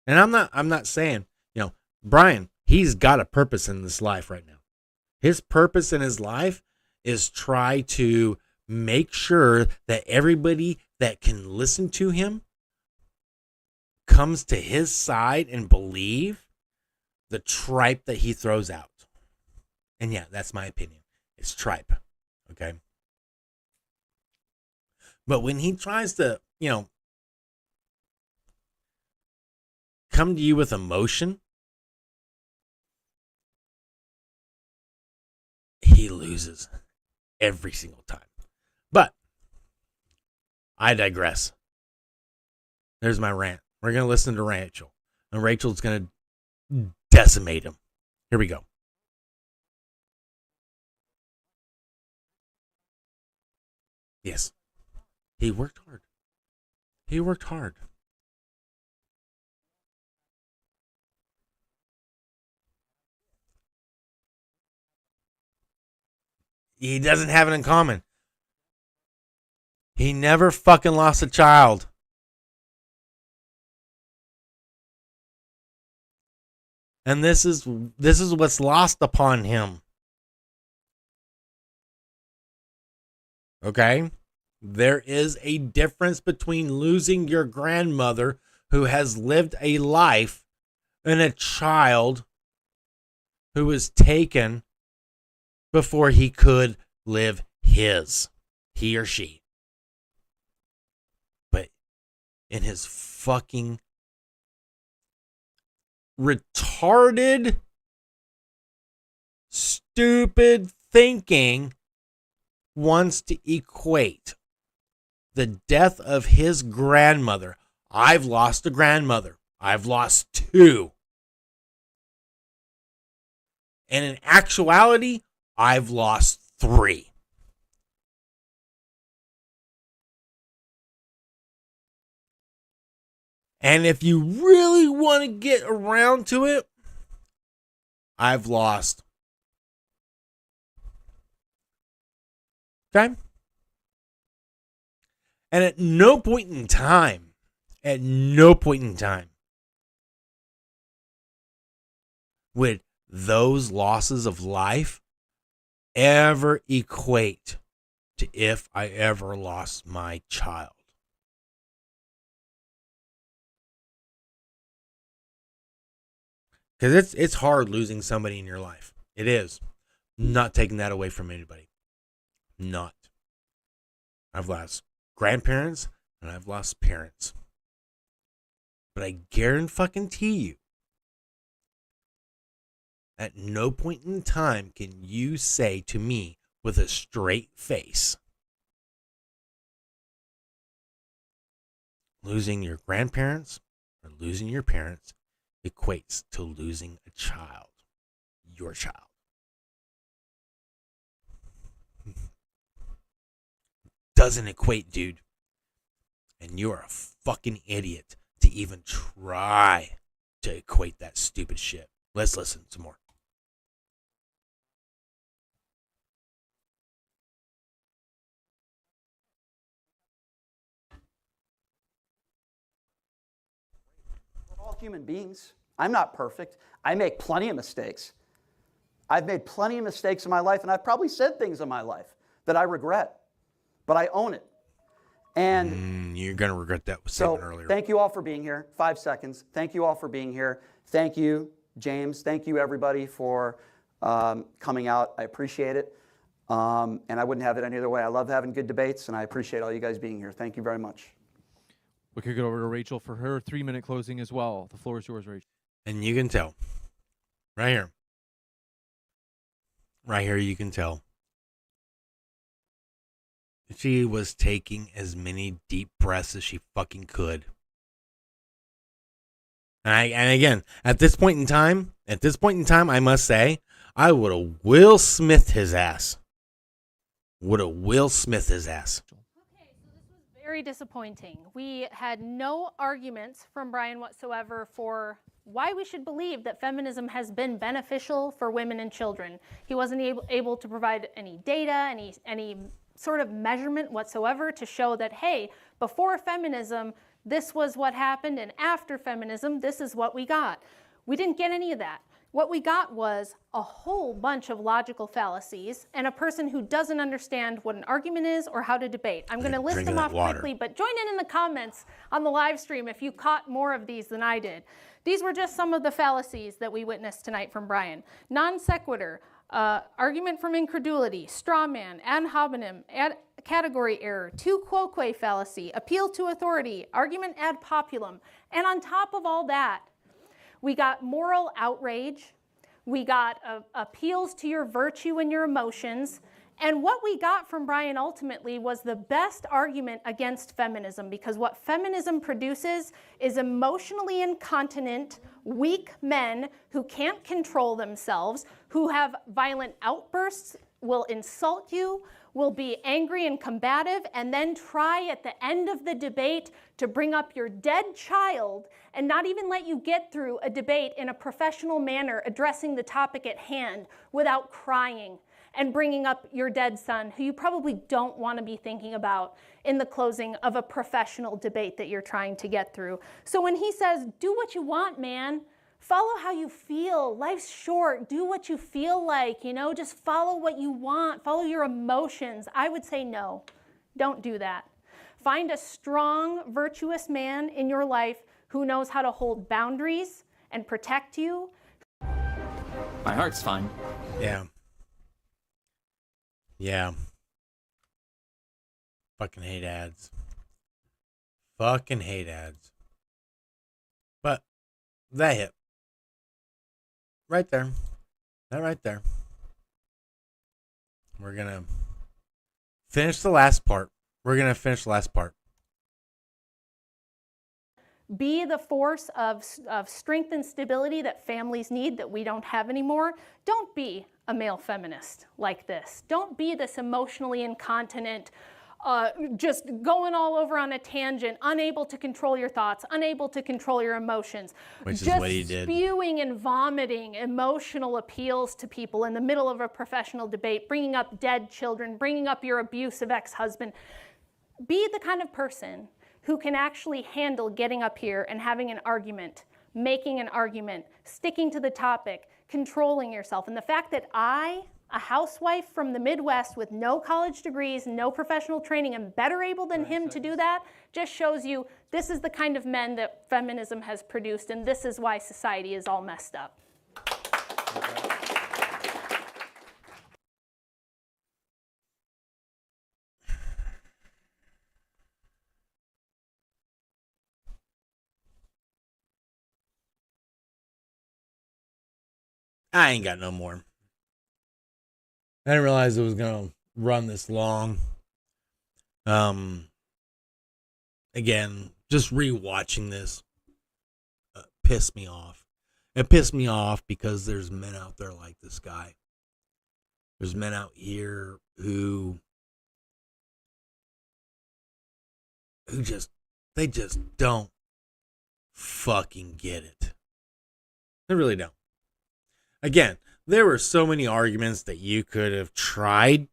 S1: And I'm not saying, Brian, he's got a purpose in this life right now. His purpose in his life is try to make sure that everybody that can listen to him comes to his side and believe the tripe that he throws out. And yeah, that's my opinion. It's tripe. Okay. But when he tries to, come to you with emotion, he loses every single time. But I digress. There's my rant. We're going to listen to Rachel. And Rachel's going to decimate him. Here we go. Yes. He worked hard. He worked hard. He doesn't have it in common. He never fucking lost a child. And this is what's lost upon him. Okay? There is a difference between losing your grandmother who has lived a life and a child who was taken before he could live his, he or she. But in his fucking retarded, stupid thinking, wants to equate the death of his grandmother. I've lost a grandmother. I've lost two. And in actuality, I've lost three. And if you really want to get around to it, I've lost. Okay? And at no point in time, would those losses of life ever equate to if I ever lost my child. Because it's hard losing somebody in your life. It is. Not taking that away from anybody. Not. I've lost grandparents and I've lost parents. But I guarantee you, at no point in time can you say to me with a straight face, losing your grandparents or losing your parents equates to losing a child, your child. Doesn't equate, dude. And you're a fucking idiot to even try to equate that stupid shit. Let's listen some more.
S2: We're all human beings. I'm not perfect. I make plenty of mistakes. I've made plenty of mistakes in my life, and I've probably said things in my life that I regret, but I own it. And
S1: you're going to regret that statement earlier.
S2: Thank you all for being here. 5 seconds. Thank you all for being here. Thank you, James. Thank you, everybody, for coming out. I appreciate it. And I wouldn't have it any other way. I love having good debates, and I appreciate all you guys being here. Thank you very much.
S9: We could go over to Rachel for her 3-minute closing as well. The floor is yours, Rachel.
S1: And you can tell. Right here. Right here you can tell. She was taking as many deep breaths as she fucking could. And again, at this point in time, I must say, I would have Will Smith his ass.
S3: Okay, so this was very disappointing. We had no arguments from Brian whatsoever for why we should believe that feminism has been beneficial for women and children. He wasn't able to provide any data, any sort of measurement whatsoever to show that, hey, before feminism, this was what happened, and after feminism, this is what we got. We didn't get any of that. What we got was a whole bunch of logical fallacies and a person who doesn't understand what an argument is or how to debate. I'm going to list them off quickly, but join in the comments on the live stream if you caught more of these than I did. These were just some of the fallacies that we witnessed tonight from Brian. Non sequitur, argument from incredulity, straw man, ad hominem, category error, tu quoque fallacy, appeal to authority, argument ad populum. And on top of all that, we got moral outrage, we got appeals to your virtue and your emotions, and what we got from Brian ultimately was the best argument against feminism, because what feminism produces is emotionally incontinent, weak men who can't control themselves, who have violent outbursts, will insult you, will be angry and combative, and then try at the end of the debate to bring up your dead child and not even let you get through a debate in a professional manner addressing the topic at hand without crying and bringing up your dead son, who you probably don't want to be thinking about in the closing of a professional debate that you're trying to get through. So when he says, do what you want, man, follow how you feel. Life's short. Do what you feel like, just follow what you want. Follow your emotions. I would say no, don't do that. Find a strong, virtuous man in your life who knows how to hold boundaries and protect you.
S10: My heart's fine.
S1: Yeah. Yeah. Fucking hate ads. Fucking hate ads. But that hit. Right there. That right there. We're going to finish the last part.
S3: Be the force of strength and stability that families need that we don't have anymore. Don't be a male feminist like this. Don't be this emotionally incontinent, just going all over on a tangent, unable to control your thoughts, unable to control your emotions.
S1: Which is
S3: just
S1: what he did.
S3: Spewing and vomiting emotional appeals to people in the middle of a professional debate, bringing up dead children, bringing up your abusive ex-husband. Be the kind of person who can actually handle getting up here and having an argument, making an argument, sticking to the topic, controlling yourself. And the fact that I, a housewife from the Midwest with no college degrees, no professional training, am better able than him to do that, just shows you this is the kind of men that feminism has produced, and this is why society is all messed up.
S1: I ain't got no more. I didn't realize it was going to run this long. Again, just rewatching this pissed me off. It pissed me off because there's men out there like this guy. There's men out here who just don't fucking get it. They really don't. Again, there were so many arguments that you could have tried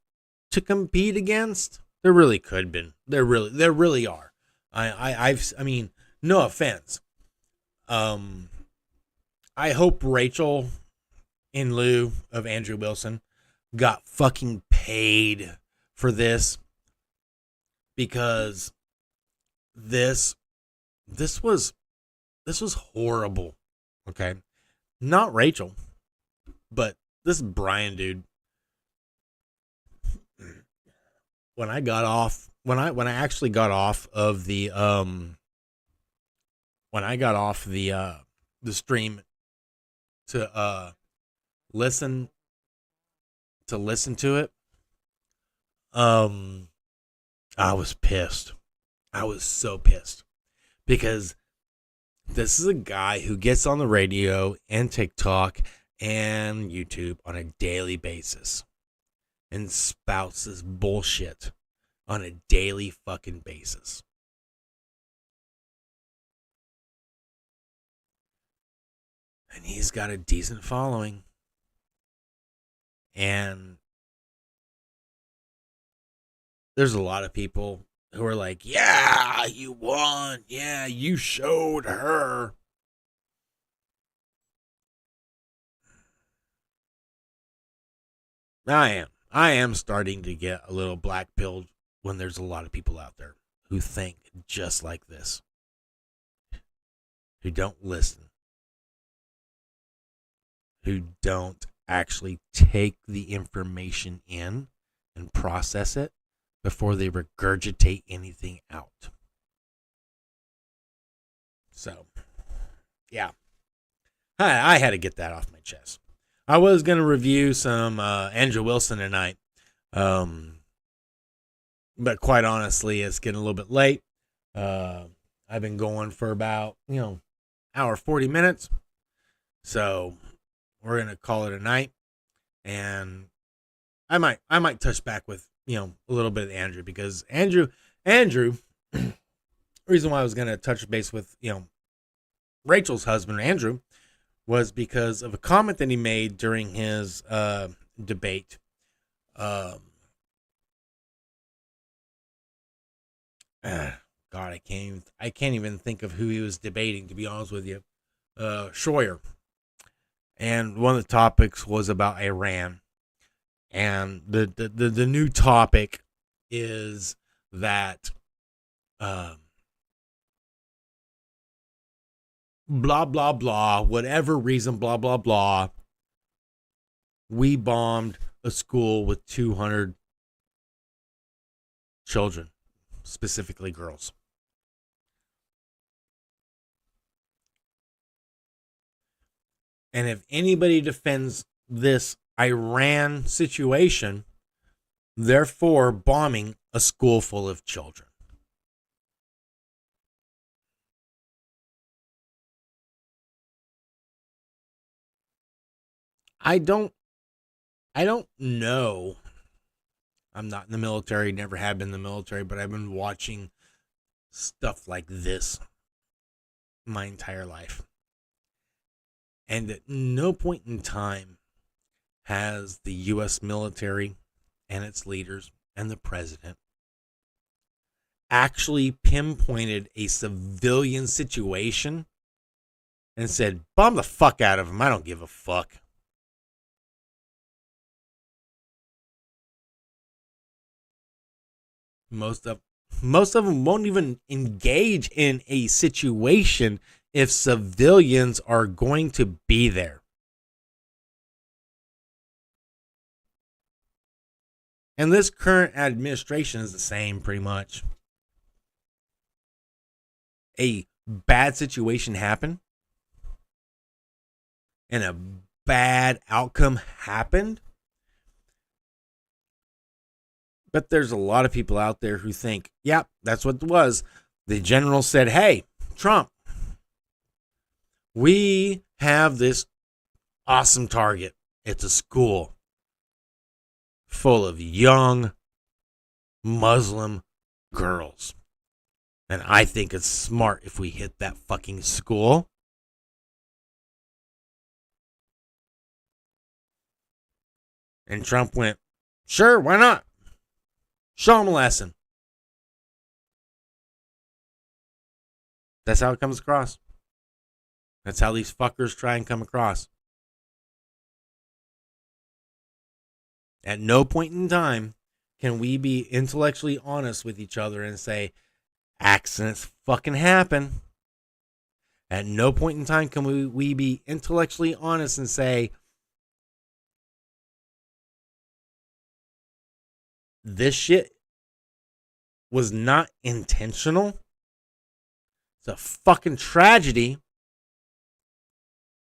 S1: to compete against. There really could have been. There really are. I mean, no offense. I hope Rachel, in lieu of Andrew Wilson, got fucking paid for this, because this was horrible. Okay, not Rachel. But this Brian dude, when I actually got off of the stream to listen to it, I was pissed. I was so pissed, because this is a guy who gets on the radio and TikTok and YouTube on a daily basis and spouts this bullshit on a daily fucking basis. And he's got a decent following. And there's a lot of people who are like, yeah, you won. Yeah, you showed her. I am starting to get a little black pilled when there's a lot of people out there who think just like this, who don't listen, who don't actually take the information in and process it before they regurgitate anything out. So, yeah. I had to get that off my chest. I was going to review some Andrew Wilson tonight. But quite honestly, it's getting a little bit late. I've been going for about, hour 40 minutes. So we're going to call it a night. And I might touch back with, a little bit of Andrew, because Andrew, the reason why I was going to touch base with, Rachel's husband, Andrew, was because of a comment that he made during his debate. God, I can't even think of who he was debating, to be honest with you. Schroyer. And one of the topics was about Iran. And the new topic is that blah, blah, blah, whatever reason, blah, blah, blah, we bombed a school with 200 children, specifically girls. And if anybody defends this Iran situation, therefore bombing a school full of children. I don't know. I'm not in the military, never have been in the military, but I've been watching stuff like this my entire life. And at no point in time has the U.S. military and its leaders and the president actually pinpointed a civilian situation and said, bomb the fuck out of them. I don't give a fuck. Most of them won't even engage in a situation if civilians are going to be there. And this current administration is the same, pretty much. A bad situation happened, and a bad outcome happened. But there's a lot of people out there who think, yeah, that's what it was. The general said, hey, Trump, we have this awesome target. It's a school full of young Muslim girls. And I think it's smart if we hit that fucking school. And Trump went, sure, why not? Show them a lesson. That's how it comes across. That's how these fuckers try and come across. At no point in time can we be intellectually honest with each other and say, accidents fucking happen. At no point in time can we be intellectually honest and say, this shit was not intentional. It's a fucking tragedy.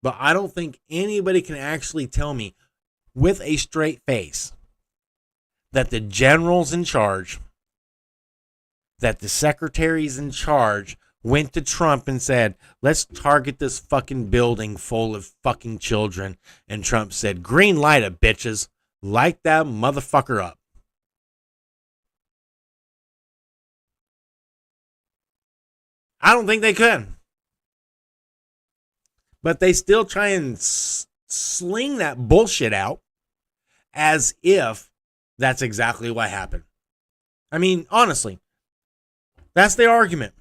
S1: But I don't think anybody can actually tell me with a straight face that the generals in charge, that the secretaries in charge went to Trump and said, let's target this fucking building full of fucking children. And Trump said, green light it, bitches. Light that motherfucker up. I don't think they could. But they still try and sling that bullshit out as if that's exactly what happened. I mean, honestly, that's their argument.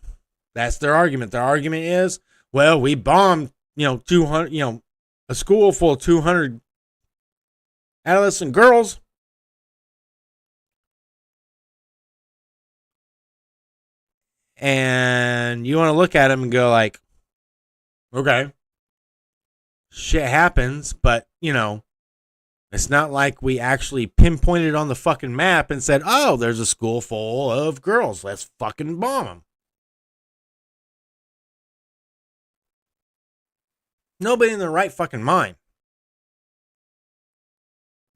S1: That's their argument. Their argument is, well, we bombed, 200, a school full of 200 adolescent girls. And you want to look at them and go like, okay, shit happens, but, it's not like we actually pinpointed on the fucking map and said, oh, there's a school full of girls. Let's fucking bomb them. Nobody in their right fucking mind.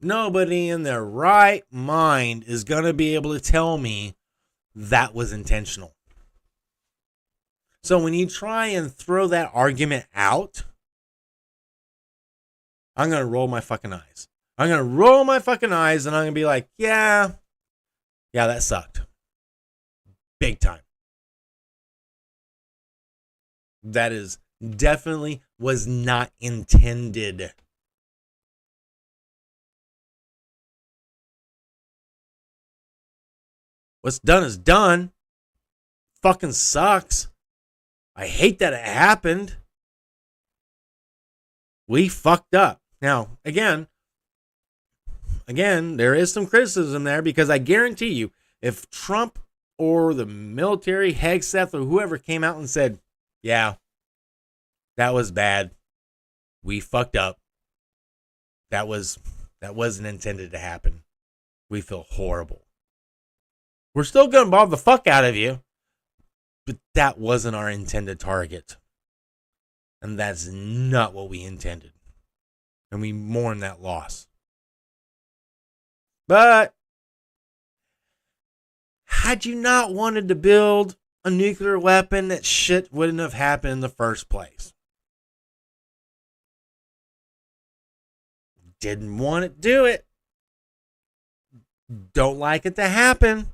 S1: Nobody in their right mind is going to be able to tell me that was intentional. So when you try and throw that argument out, I'm going to roll my fucking eyes. I'm going to roll my fucking eyes and I'm going to be like, yeah, that sucked. Big time. That is definitely was not intended. What's done is done. Fucking sucks. I hate that it happened. We fucked up. Now, again, there is some criticism there because I guarantee you, if Trump or the military, Hegseth, or whoever came out and said, yeah, that was bad. We fucked up. That wasn't intended to happen. We feel horrible. We're still going to bomb the fuck out of you, but that wasn't our intended target. And that's not what we intended. And we mourn that loss. But had you not wanted to build a nuclear weapon, that shit wouldn't have happened in the first place. Didn't want to do it. Don't like it to happen.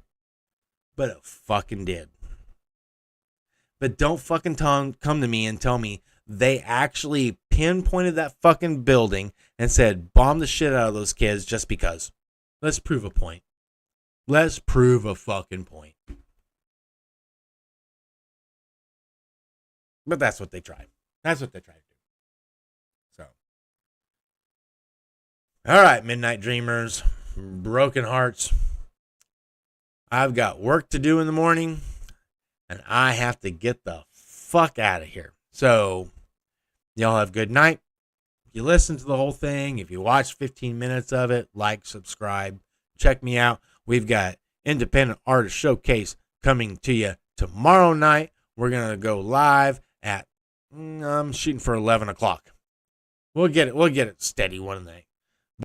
S1: But it fucking did. But don't fucking come to me and tell me they actually pinpointed that fucking building and said, bomb the shit out of those kids just because. Let's prove a point. Let's prove a fucking point. But that's what they tried. That's what they tried to do. So. All right, Midnight Dreamers. Broken hearts. I've got work to do in the morning. And I have to get the fuck out of here. So, y'all have a good night. If you listen to the whole thing, if you watch 15 minutes of it, like, subscribe, check me out. We've got Independent Artist Showcase coming to you tomorrow night. We're going to go live at, I'm shooting for 11 o'clock. We'll get it steady one night.